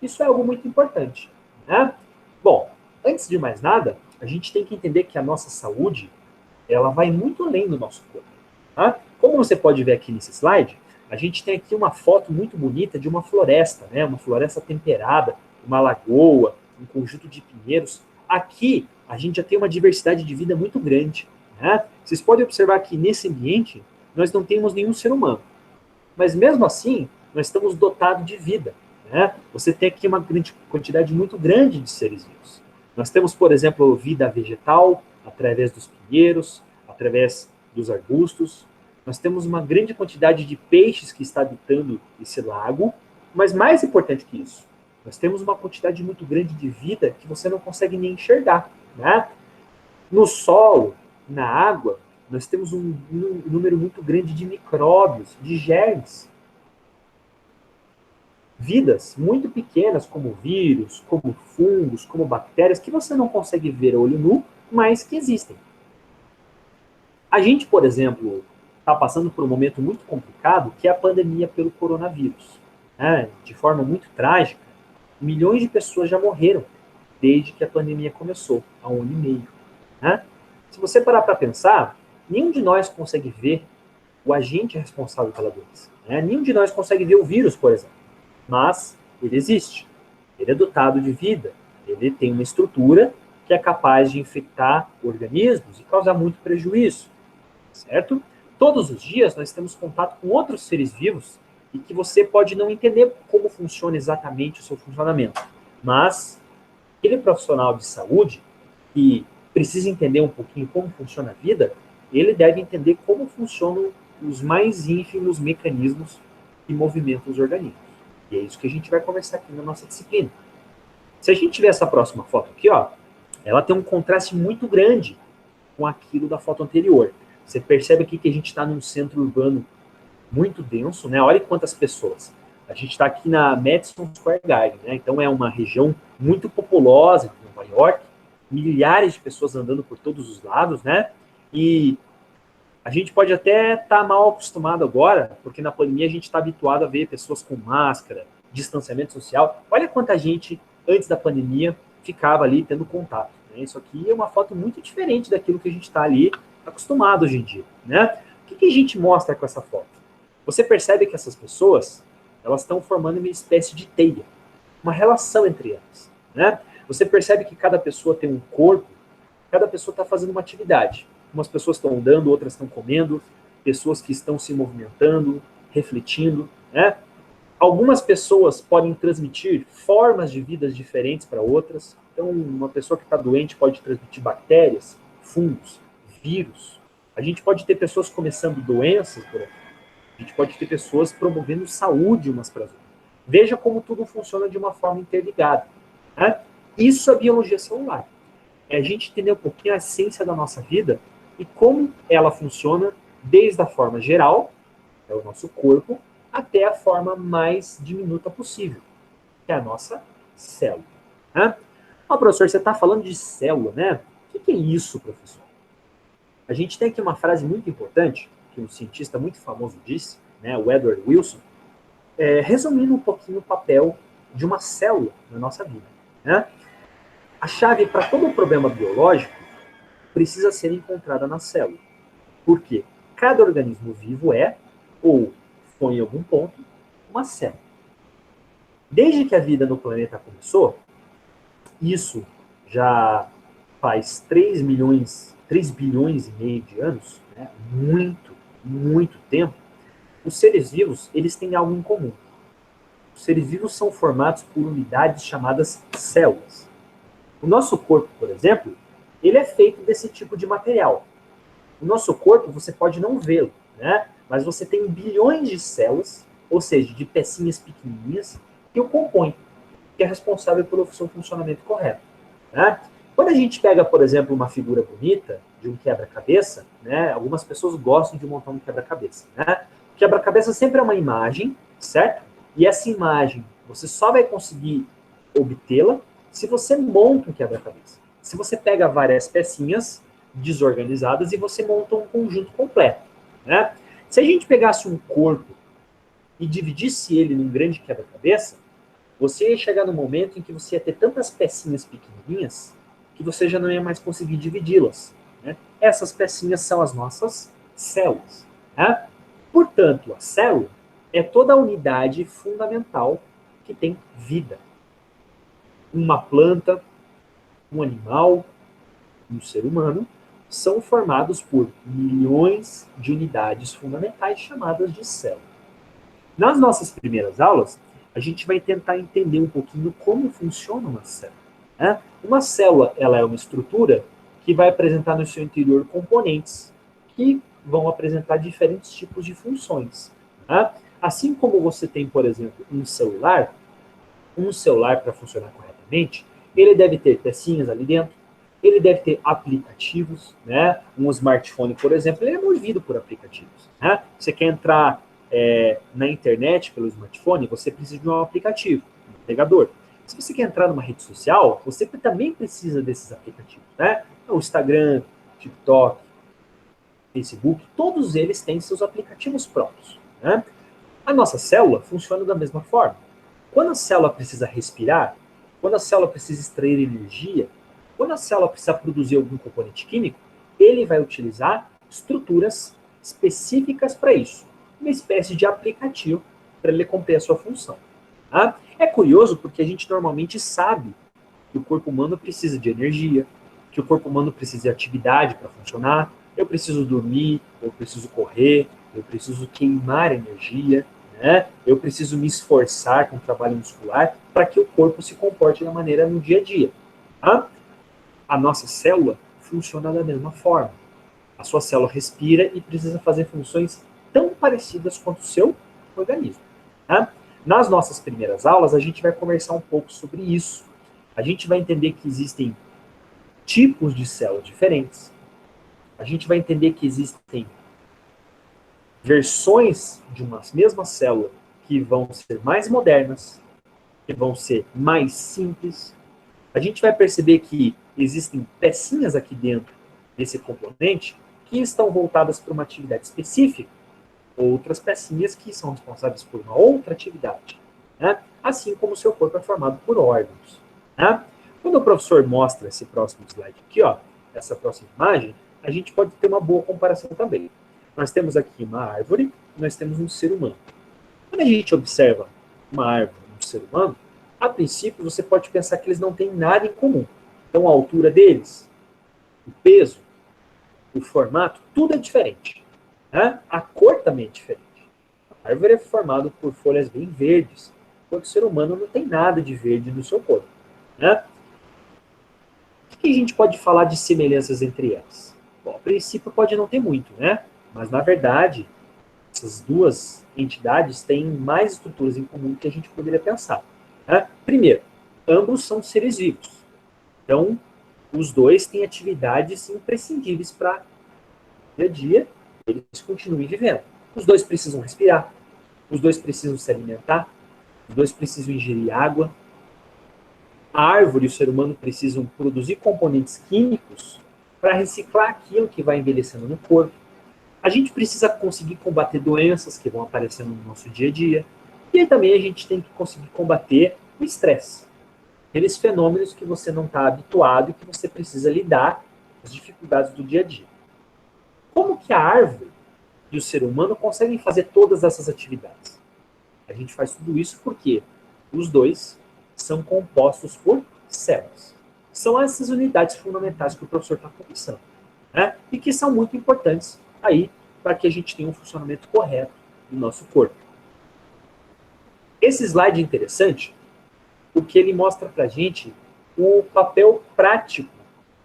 Isso é algo muito importante. Né? Bom, antes de mais nada, a gente tem que entender que a nossa saúde, ela vai muito além do nosso corpo. Tá? Como você pode ver aqui nesse slide, a gente tem aqui uma foto muito bonita de uma floresta, né? Uma floresta temperada, uma lagoa, um conjunto de pinheiros. aqui a gente já tem uma diversidade de vida muito grande, né? Vocês podem observar que nesse ambiente nós não temos nenhum ser humano, mas mesmo assim nós estamos dotados de vida, né? Você tem aqui uma grande quantidade muito grande de seres vivos. Nós temos, por exemplo, vida vegetal através dos pinheiros, através dos arbustos. Nós temos uma grande quantidade de peixes que está habitando esse lago, mas mais importante que isso, nós temos uma quantidade muito grande de vida que você não consegue nem enxergar, né? No solo, na água, nós temos um número muito grande de micróbios, de germes. Vidas muito pequenas, como vírus, como fungos, como bactérias, que você não consegue ver a olho nu, mas que existem. A gente, por exemplo, está passando por um momento muito complicado, que é a pandemia pelo coronavírus, né? De forma muito trágica, milhões de pessoas já morreram desde que a pandemia começou, há 1 ano e meio. Né? Se você parar para pensar, nenhum de nós consegue ver o agente responsável pela doença. Né? Nenhum de nós consegue ver o vírus, por exemplo. Mas ele existe. Ele é dotado de vida. Ele tem uma estrutura que é capaz de infectar organismos e causar muito prejuízo. Certo? Todos os dias nós temos contato com outros seres vivos e que você pode não entender como funciona exatamente o seu funcionamento. Mas aquele profissional de saúde que precisa entender um pouquinho como funciona a vida, ele deve entender como funcionam os mais ínfimos mecanismos que movimentam os organismos. E é isso que a gente vai conversar aqui na nossa disciplina. Se a gente tiver essa próxima foto aqui, ó, ela tem um contraste muito grande com aquilo da foto anterior. Você percebe aqui que a gente está num centro urbano muito denso, né? Olha quantas pessoas. A gente está aqui na Madison Square Garden, né? Então é uma região muito populosa de Nova York, milhares de pessoas andando por todos os lados, né? E a gente pode até estar mal acostumado agora, porque na pandemia a gente está habituado a ver pessoas com máscara, distanciamento social. Olha quanta gente, antes da pandemia, ficava ali tendo contato. Né? Isso aqui é uma foto muito diferente daquilo que a gente está ali acostumado hoje em dia. Né? O que a gente mostra com essa foto? Você percebe que essas pessoas, elas estão formando uma espécie de teia, uma relação entre elas. Né? Você percebe que cada pessoa tem um corpo, cada pessoa está fazendo uma atividade. Umas pessoas estão andando, outras estão comendo, pessoas que estão se movimentando, refletindo. Né? Algumas pessoas podem transmitir formas de vidas diferentes para outras. Então, uma pessoa que está doente pode transmitir bactérias, fungos, vírus. A gente pode ter pessoas começando doenças por aqui. A gente pode ter pessoas promovendo saúde umas para as outras. Veja como tudo funciona de uma forma interligada. Né? Isso é biologia celular. É a gente entender um pouquinho a essência da nossa vida e como ela funciona desde a forma geral, é o nosso corpo, até a forma mais diminuta possível, que é a nossa célula. Né? Professor, você está falando de célula, né? O que é isso, professor? A gente tem aqui uma frase muito importante, que um cientista muito famoso disse, né, o Edward Wilson, resumindo um pouquinho o papel de uma célula na nossa vida. Né? A chave para todo problema biológico precisa ser encontrada na célula. Por quê? Cada organismo vivo ou foi em algum ponto, uma célula. Desde que a vida no planeta começou, isso já faz 3 bilhões e meio de anos, né? Muito tempo, os seres vivos, eles têm algo em comum. Os seres vivos são formados por unidades chamadas células. O nosso corpo, por exemplo, ele é feito desse tipo de material. O nosso corpo, você pode não vê-lo, né? Mas você tem bilhões de células, ou seja, de pecinhas pequenininhas, que o compõem, que é responsável pelo seu funcionamento correto. Né? Quando a gente pega, por exemplo, uma figura bonita de um quebra-cabeça, né? Algumas pessoas gostam de montar um quebra-cabeça. Né? O quebra-cabeça sempre é uma imagem, certo? E essa imagem, você só vai conseguir obtê-la se você monta um quebra-cabeça. Se você pega várias pecinhas desorganizadas e você monta um conjunto completo. Né? Se a gente pegasse um corpo e dividisse ele num grande quebra-cabeça, você ia chegar no momento em que você ia ter tantas pecinhas pequenininhas que você já não ia mais conseguir dividi-las. Né? Essas pecinhas são as nossas células. Né? Portanto, a célula é toda a unidade fundamental que tem vida. Uma planta, um animal e um ser humano são formados por milhões de unidades fundamentais chamadas de célula. Nas nossas primeiras aulas, a gente vai tentar entender um pouquinho como funciona uma célula, né? Uma célula, ela é uma estrutura que vai apresentar no seu interior componentes que vão apresentar diferentes tipos de funções, né? Assim como você tem, por exemplo, um celular para funcionar corretamente, ele deve ter pecinhas ali dentro, ele deve ter aplicativos, né? Um smartphone, por exemplo, ele é movido por aplicativos, né? Você quer entrar na internet pelo smartphone, você precisa de um aplicativo, um navegador. Se você quer entrar numa rede social, você também precisa desses aplicativos, né? O Instagram, TikTok, Facebook, todos eles têm seus aplicativos próprios, né? A nossa célula funciona da mesma forma. Quando a célula precisa respirar, quando a célula precisa extrair energia, quando a célula precisa produzir algum componente químico, ele vai utilizar estruturas específicas para isso. Uma espécie de aplicativo para ele cumprir a sua função. Tá? É curioso porque a gente normalmente sabe que o corpo humano precisa de energia, que o corpo humano precisa de atividade para funcionar. Eu preciso dormir, eu preciso correr, eu preciso queimar energia, né? Eu preciso me esforçar com o trabalho muscular para que o corpo se comporte da maneira no dia a dia. Tá? A nossa célula funciona da mesma forma. A sua célula respira e precisa fazer funções tão parecidas quanto o seu organismo. Tá? Nas nossas primeiras aulas, a gente vai conversar um pouco sobre isso. A gente vai entender que existem tipos de células diferentes. A gente vai entender que existem versões de uma mesma célula que vão ser mais modernas, que vão ser mais simples. A gente vai perceber que existem pecinhas aqui dentro desse componente que estão voltadas para uma atividade específica, outras pecinhas que são responsáveis por uma outra atividade, né? Assim como o seu corpo é formado por órgãos, né? Quando o professor mostra esse próximo slide aqui, ó, essa próxima imagem, a gente pode ter uma boa comparação também. Nós temos aqui uma árvore e nós temos um ser humano. Quando a gente observa uma árvore e um ser humano, a princípio você pode pensar que eles não têm nada em comum. Então a altura deles, o peso, o formato, tudo é diferente, né? A cor também é diferente. A árvore é formada por folhas bem verdes, enquanto o ser humano não tem nada de verde no seu corpo, né? O que a gente pode falar de semelhanças entre elas? Bom, a princípio pode não ter muito, né? Mas, na verdade, essas duas entidades têm mais estruturas em comum do que a gente poderia pensar, né? Primeiro, ambos são seres vivos. Então, os dois têm atividades imprescindíveis para o dia a dia, eles continuem vivendo. Os dois precisam respirar, os dois precisam se alimentar, os dois precisam ingerir água. A árvore e o ser humano precisam produzir componentes químicos para reciclar aquilo que vai envelhecendo no corpo. A gente precisa conseguir combater doenças que vão aparecendo no nosso dia a dia. E aí também a gente tem que conseguir combater o estresse. Aqueles fenômenos que você não está habituado e que você precisa lidar com as dificuldades do dia a dia. Como que a árvore e o ser humano conseguem fazer todas essas atividades? A gente faz tudo isso porque os dois são compostos por células. São essas unidades fundamentais que o professor está conversando, né? E que são muito importantes aí para que a gente tenha um funcionamento correto do nosso corpo. Esse slide é interessante porque ele mostra para a gente o papel prático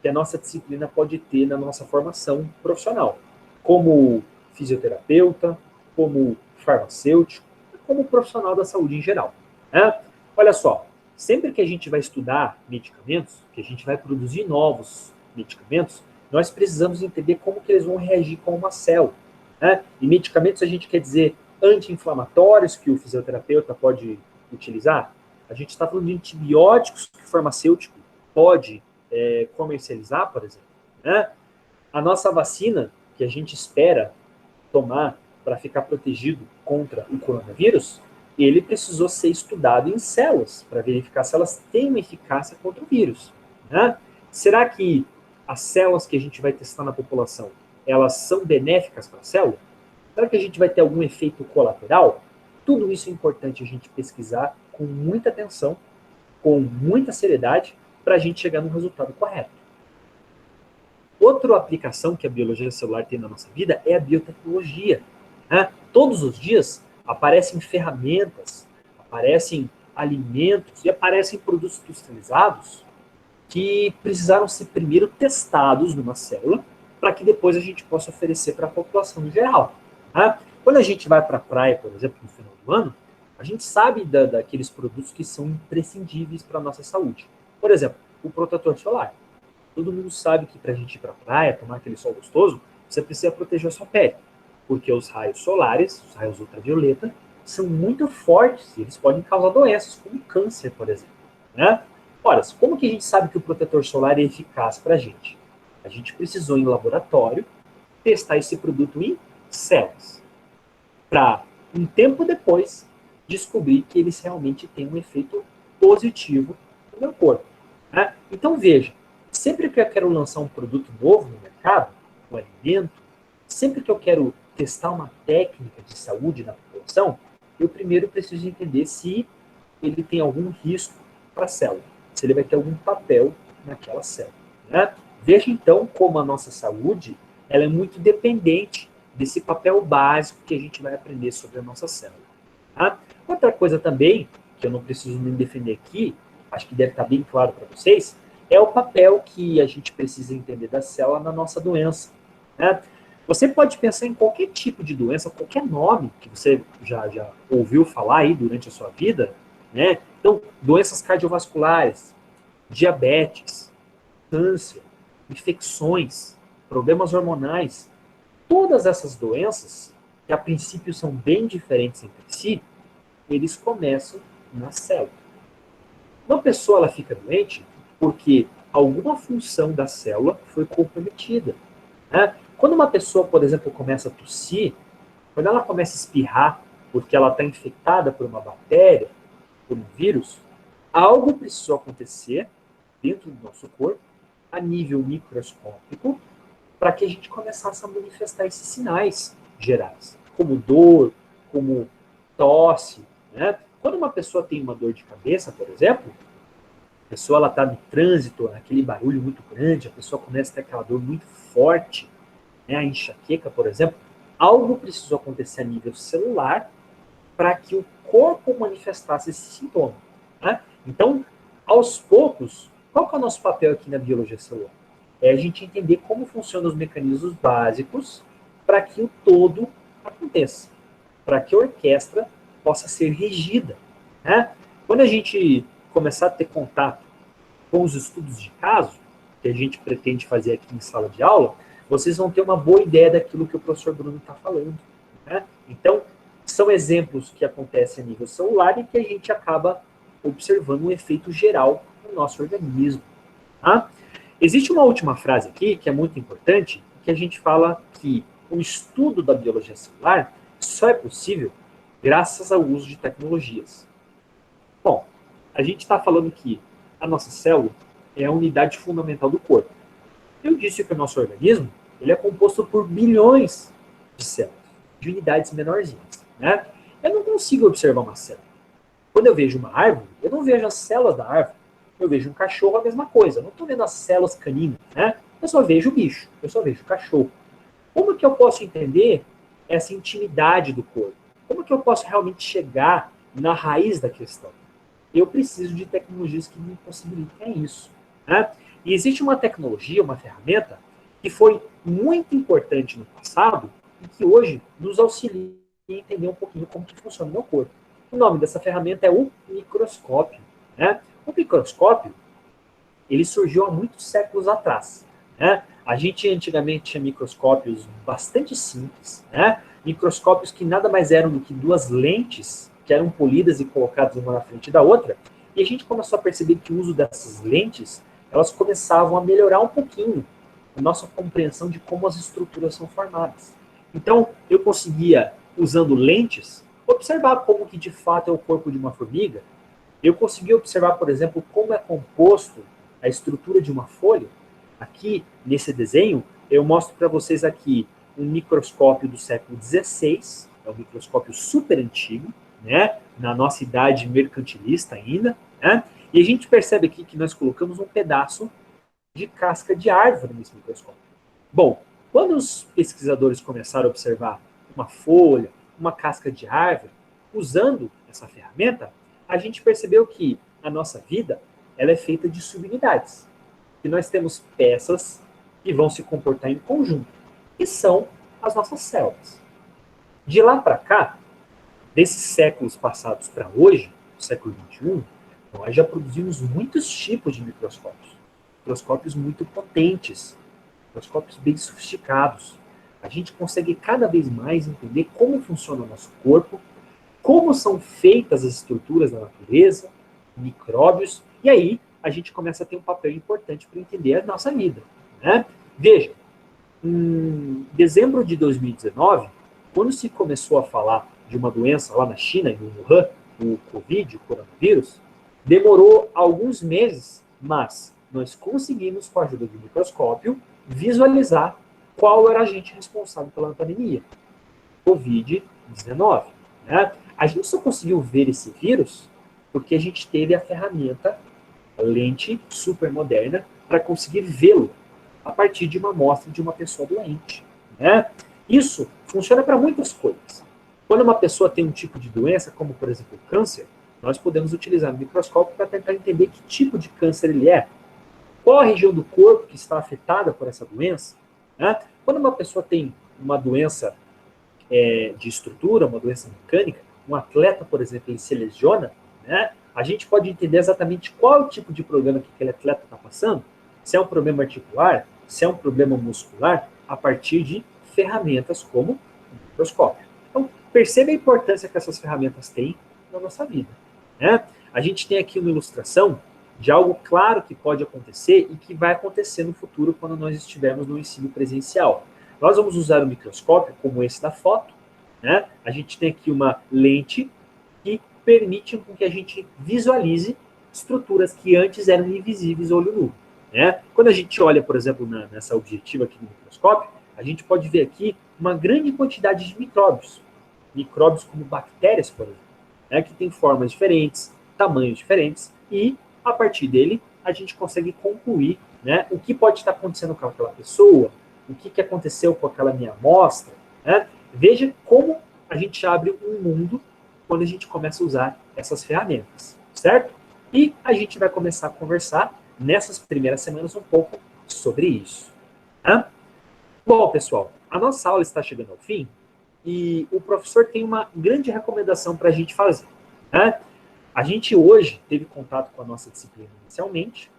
que a nossa disciplina pode ter na nossa formação profissional, como fisioterapeuta, como farmacêutico, como profissional da saúde em geral, né? Olha só, sempre que a gente vai estudar medicamentos, que a gente vai produzir novos medicamentos, nós precisamos entender como que eles vão reagir com uma célula, né? E medicamentos a gente quer dizer anti-inflamatórios que o fisioterapeuta pode utilizar. A gente está falando de antibióticos que o farmacêutico pode comercializar, por exemplo, né? A nossa vacina, que a gente espera tomar para ficar protegido contra o coronavírus, ele precisou ser estudado em células para verificar se elas têm uma eficácia contra o vírus, né? Será que as células que a gente vai testar na população, elas são benéficas para a célula? Será que a gente vai ter algum efeito colateral? Tudo isso é importante a gente pesquisar com muita atenção, com muita seriedade, para a gente chegar no resultado correto. Outra aplicação que a biologia celular tem na nossa vida é a biotecnologia. Né? Todos os dias aparecem ferramentas, aparecem alimentos e aparecem produtos industrializados que precisaram ser primeiro testados numa célula para que depois a gente possa oferecer para a população em geral. Né? Quando a gente vai para a praia, por exemplo, no final do ano, a gente sabe daqueles produtos que são imprescindíveis para a nossa saúde. Por exemplo, o protetor solar. Todo mundo sabe que para a gente ir para a praia, tomar aquele sol gostoso, você precisa proteger a sua pele. Porque os raios solares, os raios ultravioleta, são muito fortes e eles podem causar doenças, como câncer, por exemplo. Né? Ora, como que a gente sabe que o protetor solar é eficaz para a gente? A gente precisou, em laboratório, testar esse produto em células. Para, um tempo depois, descobrir que eles realmente têm um efeito positivo no meu corpo. Né? Então, veja, sempre que eu quero lançar um produto novo no mercado, um alimento, sempre que eu quero testar uma técnica de saúde na população, eu primeiro preciso entender se ele tem algum risco para a célula, se ele vai ter algum papel naquela célula. Né? Veja então como a nossa saúde ela é muito dependente desse papel básico que a gente vai aprender sobre a nossa célula. Tá? Outra coisa também, que eu não preciso nem defender aqui, acho que deve estar bem claro para vocês, é o papel que a gente precisa entender da célula na nossa doença. Né? Você pode pensar em qualquer tipo de doença, qualquer nome que você já ouviu falar aí durante a sua vida, né? Então, doenças cardiovasculares, diabetes, câncer, infecções, problemas hormonais, todas essas doenças, que a princípio são bem diferentes entre si, eles começam na célula. Uma pessoa ela fica doente porque alguma função da célula foi comprometida. Né? Quando uma pessoa, por exemplo, começa a tossir, quando ela começa a espirrar porque ela está infectada por uma bactéria, por um vírus, algo precisou acontecer dentro do nosso corpo, a nível microscópico, para que a gente começasse a manifestar esses sinais gerais, como dor, como tosse. Né? Quando uma pessoa tem uma dor de cabeça, por exemplo, a pessoa está no trânsito, aquele barulho muito grande, a pessoa começa a ter aquela dor muito forte, né? A enxaqueca, por exemplo, algo precisou acontecer a nível celular para que o corpo manifestasse esse sintoma. Né? Então, aos poucos, qual que é o nosso papel aqui na biologia celular? É a gente entender como funcionam os mecanismos básicos para que o todo aconteça, para que a orquestra possa ser regida. Né? Quando a gente começar a ter contato com os estudos de caso, que a gente pretende fazer aqui em sala de aula, vocês vão ter uma boa ideia daquilo que o professor Bruno está falando. Né? Então, são exemplos que acontecem a nível celular e que a gente acaba observando um efeito geral no nosso organismo. Tá? Existe uma última frase aqui, que é muito importante, que a gente fala que o estudo da biologia celular só é possível graças ao uso de tecnologias. Bom, a gente está falando que a nossa célula é a unidade fundamental do corpo. Eu disse que o nosso organismo ele é composto por bilhões de células, de unidades menorzinhas. Né? Eu não consigo observar uma célula. Quando eu vejo uma árvore, eu não vejo as células da árvore. Eu vejo um cachorro, a mesma coisa. Eu não estou vendo as células caninas. Né? Eu só vejo o bicho, eu só vejo o cachorro. Como que eu posso entender essa intimidade do corpo? Como que eu posso realmente chegar na raiz da questão? Eu preciso de tecnologias que me possibilitem isso. Né? E existe uma tecnologia, uma ferramenta, que foi muito importante no passado e que hoje nos auxilia a entender um pouquinho como que funciona o meu corpo. O nome dessa ferramenta é o microscópio. Né? O microscópio, ele surgiu há muitos séculos atrás. Né? A gente antigamente tinha microscópios bastante simples, né? Microscópios que nada mais eram do que duas lentes que eram polidas e colocadas uma na frente da outra, e a gente começou a perceber que o uso dessas lentes, elas começavam a melhorar um pouquinho a nossa compreensão de como as estruturas são formadas. Então, eu conseguia, usando lentes, observar como que de fato é o corpo de uma formiga. Eu conseguia observar, por exemplo, como é composto a estrutura de uma folha. Aqui, nesse desenho, eu mostro para vocês aqui um microscópio do século XVI, é um microscópio super antigo, né, na nossa idade mercantilista ainda, né, E a gente percebe aqui que nós colocamos um pedaço de casca de árvore nesse microscópio. Bom, quando os pesquisadores começaram a observar uma folha, uma casca de árvore, usando essa ferramenta, a gente percebeu que a nossa vida ela é feita de subunidades. E nós temos peças que vão se comportar em conjunto, que são as nossas células. De lá para cá, desses séculos passados para hoje, no século XXI, nós já produzimos muitos tipos de microscópios. Microscópios muito potentes, microscópios bem sofisticados. A gente consegue cada vez mais entender como funciona o nosso corpo, como são feitas as estruturas da natureza, micróbios, e aí a gente começa a ter um papel importante para entender a nossa vida. Né? Veja, em dezembro de 2019, quando se começou a falar de uma doença lá na China, em Wuhan, o Covid, o coronavírus, demorou alguns meses, mas nós conseguimos, com a ajuda do microscópio, visualizar qual era a agente responsável pela pandemia, Covid-19. Né? A gente só conseguiu ver esse vírus porque a gente teve a ferramenta, a lente super moderna, para conseguir vê-lo a partir de uma amostra de uma pessoa doente. Né? Isso funciona para muitas coisas. Quando uma pessoa tem um tipo de doença, como por exemplo o câncer, nós podemos utilizar o microscópio para tentar entender que tipo de câncer ele é, qual a região do corpo que está afetada por essa doença. Né? Quando uma pessoa tem uma doença de estrutura, uma doença mecânica, um atleta, por exemplo, ele se lesiona, né? A gente pode entender exatamente qual é o tipo de problema que aquele atleta está passando, se é um problema articular, se é um problema muscular, a partir de ferramentas como o microscópio. Então, perceba a importância que essas ferramentas têm na nossa vida. Né? A gente tem aqui uma ilustração de algo claro que pode acontecer e que vai acontecer no futuro quando nós estivermos no ensino presencial. Nós vamos usar um microscópio como esse da foto. Né? A gente tem aqui uma lente que permite que a gente visualize estruturas que antes eram invisíveis ao olho nu. Né? Quando a gente olha, por exemplo, nessa objetiva aqui do microscópio, a gente pode ver aqui uma grande quantidade de micróbios. Micróbios como bactérias, por exemplo, né? Que têm formas diferentes, tamanhos diferentes, e a partir dele a gente consegue concluir, né, o que pode estar acontecendo com aquela pessoa, o que aconteceu com aquela minha amostra. Né? Veja como a gente abre um mundo quando a gente começa a usar essas ferramentas, certo? E a gente vai começar a conversar nessas primeiras semanas um pouco sobre isso. Né? Bom, pessoal, a nossa aula está chegando ao fim e o professor tem uma grande recomendação para a gente fazer. Né? A gente hoje teve contato com a nossa disciplina inicialmente.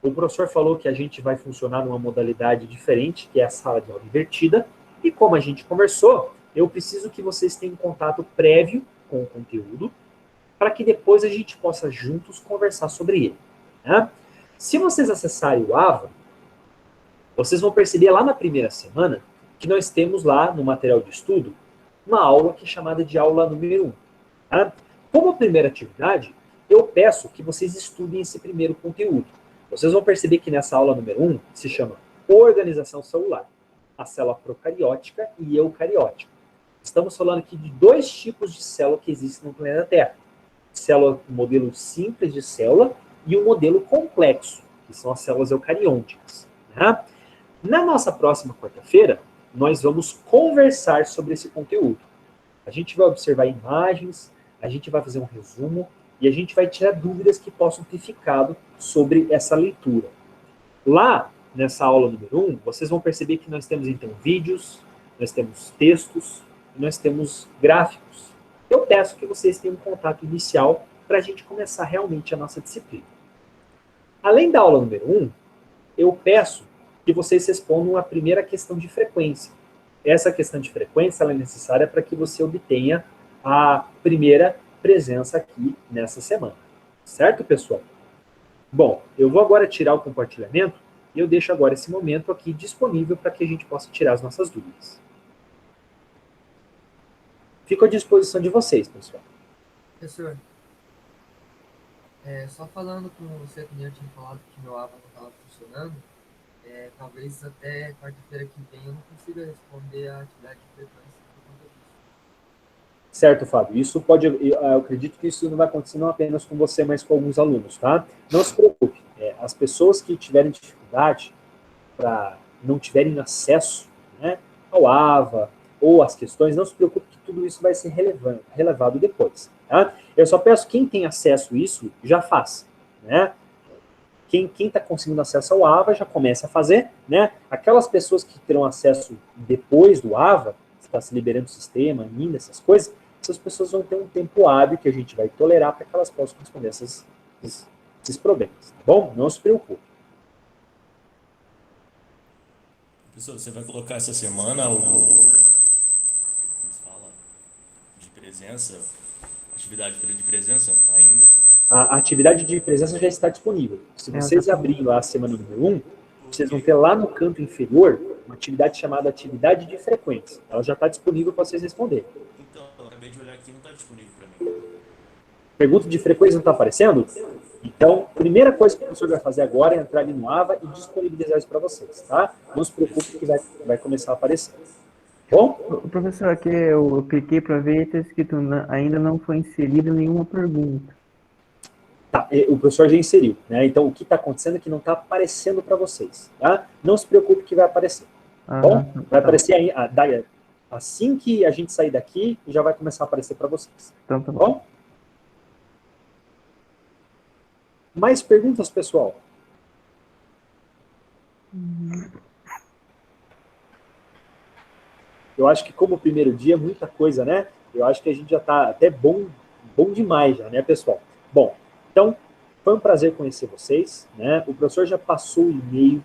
O professor falou que a gente vai funcionar numa modalidade diferente, que é a sala de aula invertida. E como a gente conversou, eu preciso que vocês tenham contato prévio com o conteúdo, para que depois a gente possa juntos conversar sobre ele. Né? Se vocês acessarem o AVA, vocês vão perceber lá na primeira semana que nós temos lá no material de estudo uma aula que é chamada de aula número 1. Tá? Como primeira atividade, eu peço que vocês estudem esse primeiro conteúdo. Vocês vão perceber que nessa aula número 1 se chama Organização Celular, a célula procariótica e eucariótica. Estamos falando aqui de dois tipos de célula que existem no planeta Terra. Célula, um modelo simples de célula e um modelo complexo, que são as células eucariônicas. Né? Na nossa próxima quarta-feira, nós vamos conversar sobre esse conteúdo. A gente vai observar imagens, a gente vai fazer um resumo e a gente vai tirar dúvidas que possam ter ficado sobre essa leitura. Lá, nessa aula número 1, vocês vão perceber que nós temos, então, vídeos, nós temos textos, e nós temos gráficos. Eu peço que vocês tenham um contato inicial para a gente começar realmente a nossa disciplina. Além da aula número 1, eu peço que vocês respondam a primeira questão de frequência. Essa questão de frequência ela é necessária para que você obtenha a primeira presença aqui nessa semana. Certo, pessoal? Bom, eu vou agora tirar o compartilhamento e eu deixo agora esse momento aqui disponível para que a gente possa tirar as nossas dúvidas. Fico à disposição de vocês, pessoal. Professor, só falando com você, que eu tinha falado que meu AVA não estava funcionando, talvez até quarta-feira que vem eu não consiga responder a atividade de frequência por conta disso. Certo, Fábio. Isso pode, eu acredito que isso não vai acontecer não apenas com você, mas com alguns alunos, tá? Não se preocupe. As pessoas que tiverem dificuldade não tiverem acesso, né, ao AVA ou às questões, não se preocupe que tudo isso vai ser relevado depois, tá? Eu só peço quem tem acesso a isso, já faz, né? Quem está conseguindo acesso ao AVA já começa a fazer, né? Aquelas pessoas que terão acesso depois do AVA, está se liberando o sistema ainda, essas coisas, essas pessoas vão ter um tempo hábil que a gente vai tolerar para que elas possam responder esses problemas, tá bom? Não se preocupe. Professor, você vai colocar essa semana como se fala, de presença, atividade de presença ainda? A atividade de presença já está disponível. Se vocês abrirem lá a semana número 1, vocês vão ter lá no canto inferior uma atividade chamada atividade de frequência. Ela já está disponível para vocês responderem. Então, eu acabei de olhar aqui e não está disponível para mim. Pergunta de frequência não está aparecendo? Então, a primeira coisa que o professor vai fazer agora é entrar ali no AVA e disponibilizar isso para vocês, tá? Não se preocupe que vai começar a aparecer. Bom? O professor, aqui eu cliquei para ver e está escrito ainda não foi inserida nenhuma pergunta. Tá, o professor já inseriu, né? Então, o que está acontecendo é que não está aparecendo para vocês, tá? Não se preocupe que vai aparecer. Bom? Vai aparecer aí, assim que a gente sair daqui, já vai começar a aparecer para vocês. Então, tá bom? Mais perguntas, pessoal? Eu acho que como primeiro dia, muita coisa, né? Eu acho que a gente já está até bom demais já, né, pessoal? Bom, então, foi um prazer conhecer vocês, né? O professor já passou o e-mail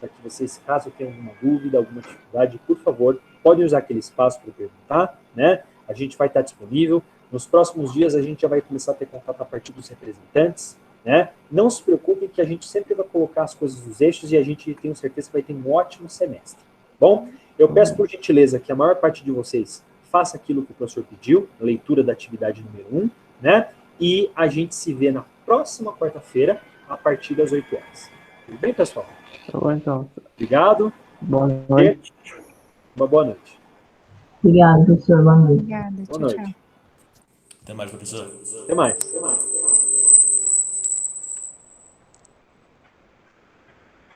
para que vocês, caso tenham alguma dúvida, alguma dificuldade, por favor, podem usar aquele espaço para perguntar, né? A gente vai estar disponível. Nos próximos dias, a gente já vai começar a ter contato a partir dos representantes, né? Não se preocupem que a gente sempre vai colocar as coisas nos eixos e a gente tem certeza que vai ter um ótimo semestre. Bom, eu peço por gentileza que a maior parte de vocês faça aquilo que o professor pediu, a leitura da atividade número 1, né? E a gente se vê na próxima quarta-feira, a partir das 8 horas. Tudo bem, pessoal? Tá bom, então. Obrigado. Boa noite. Uma boa noite. Obrigado, professor. Boa noite. Obrigada. Boa Tchau, noite. tchau. Até mais, professor. Até mais.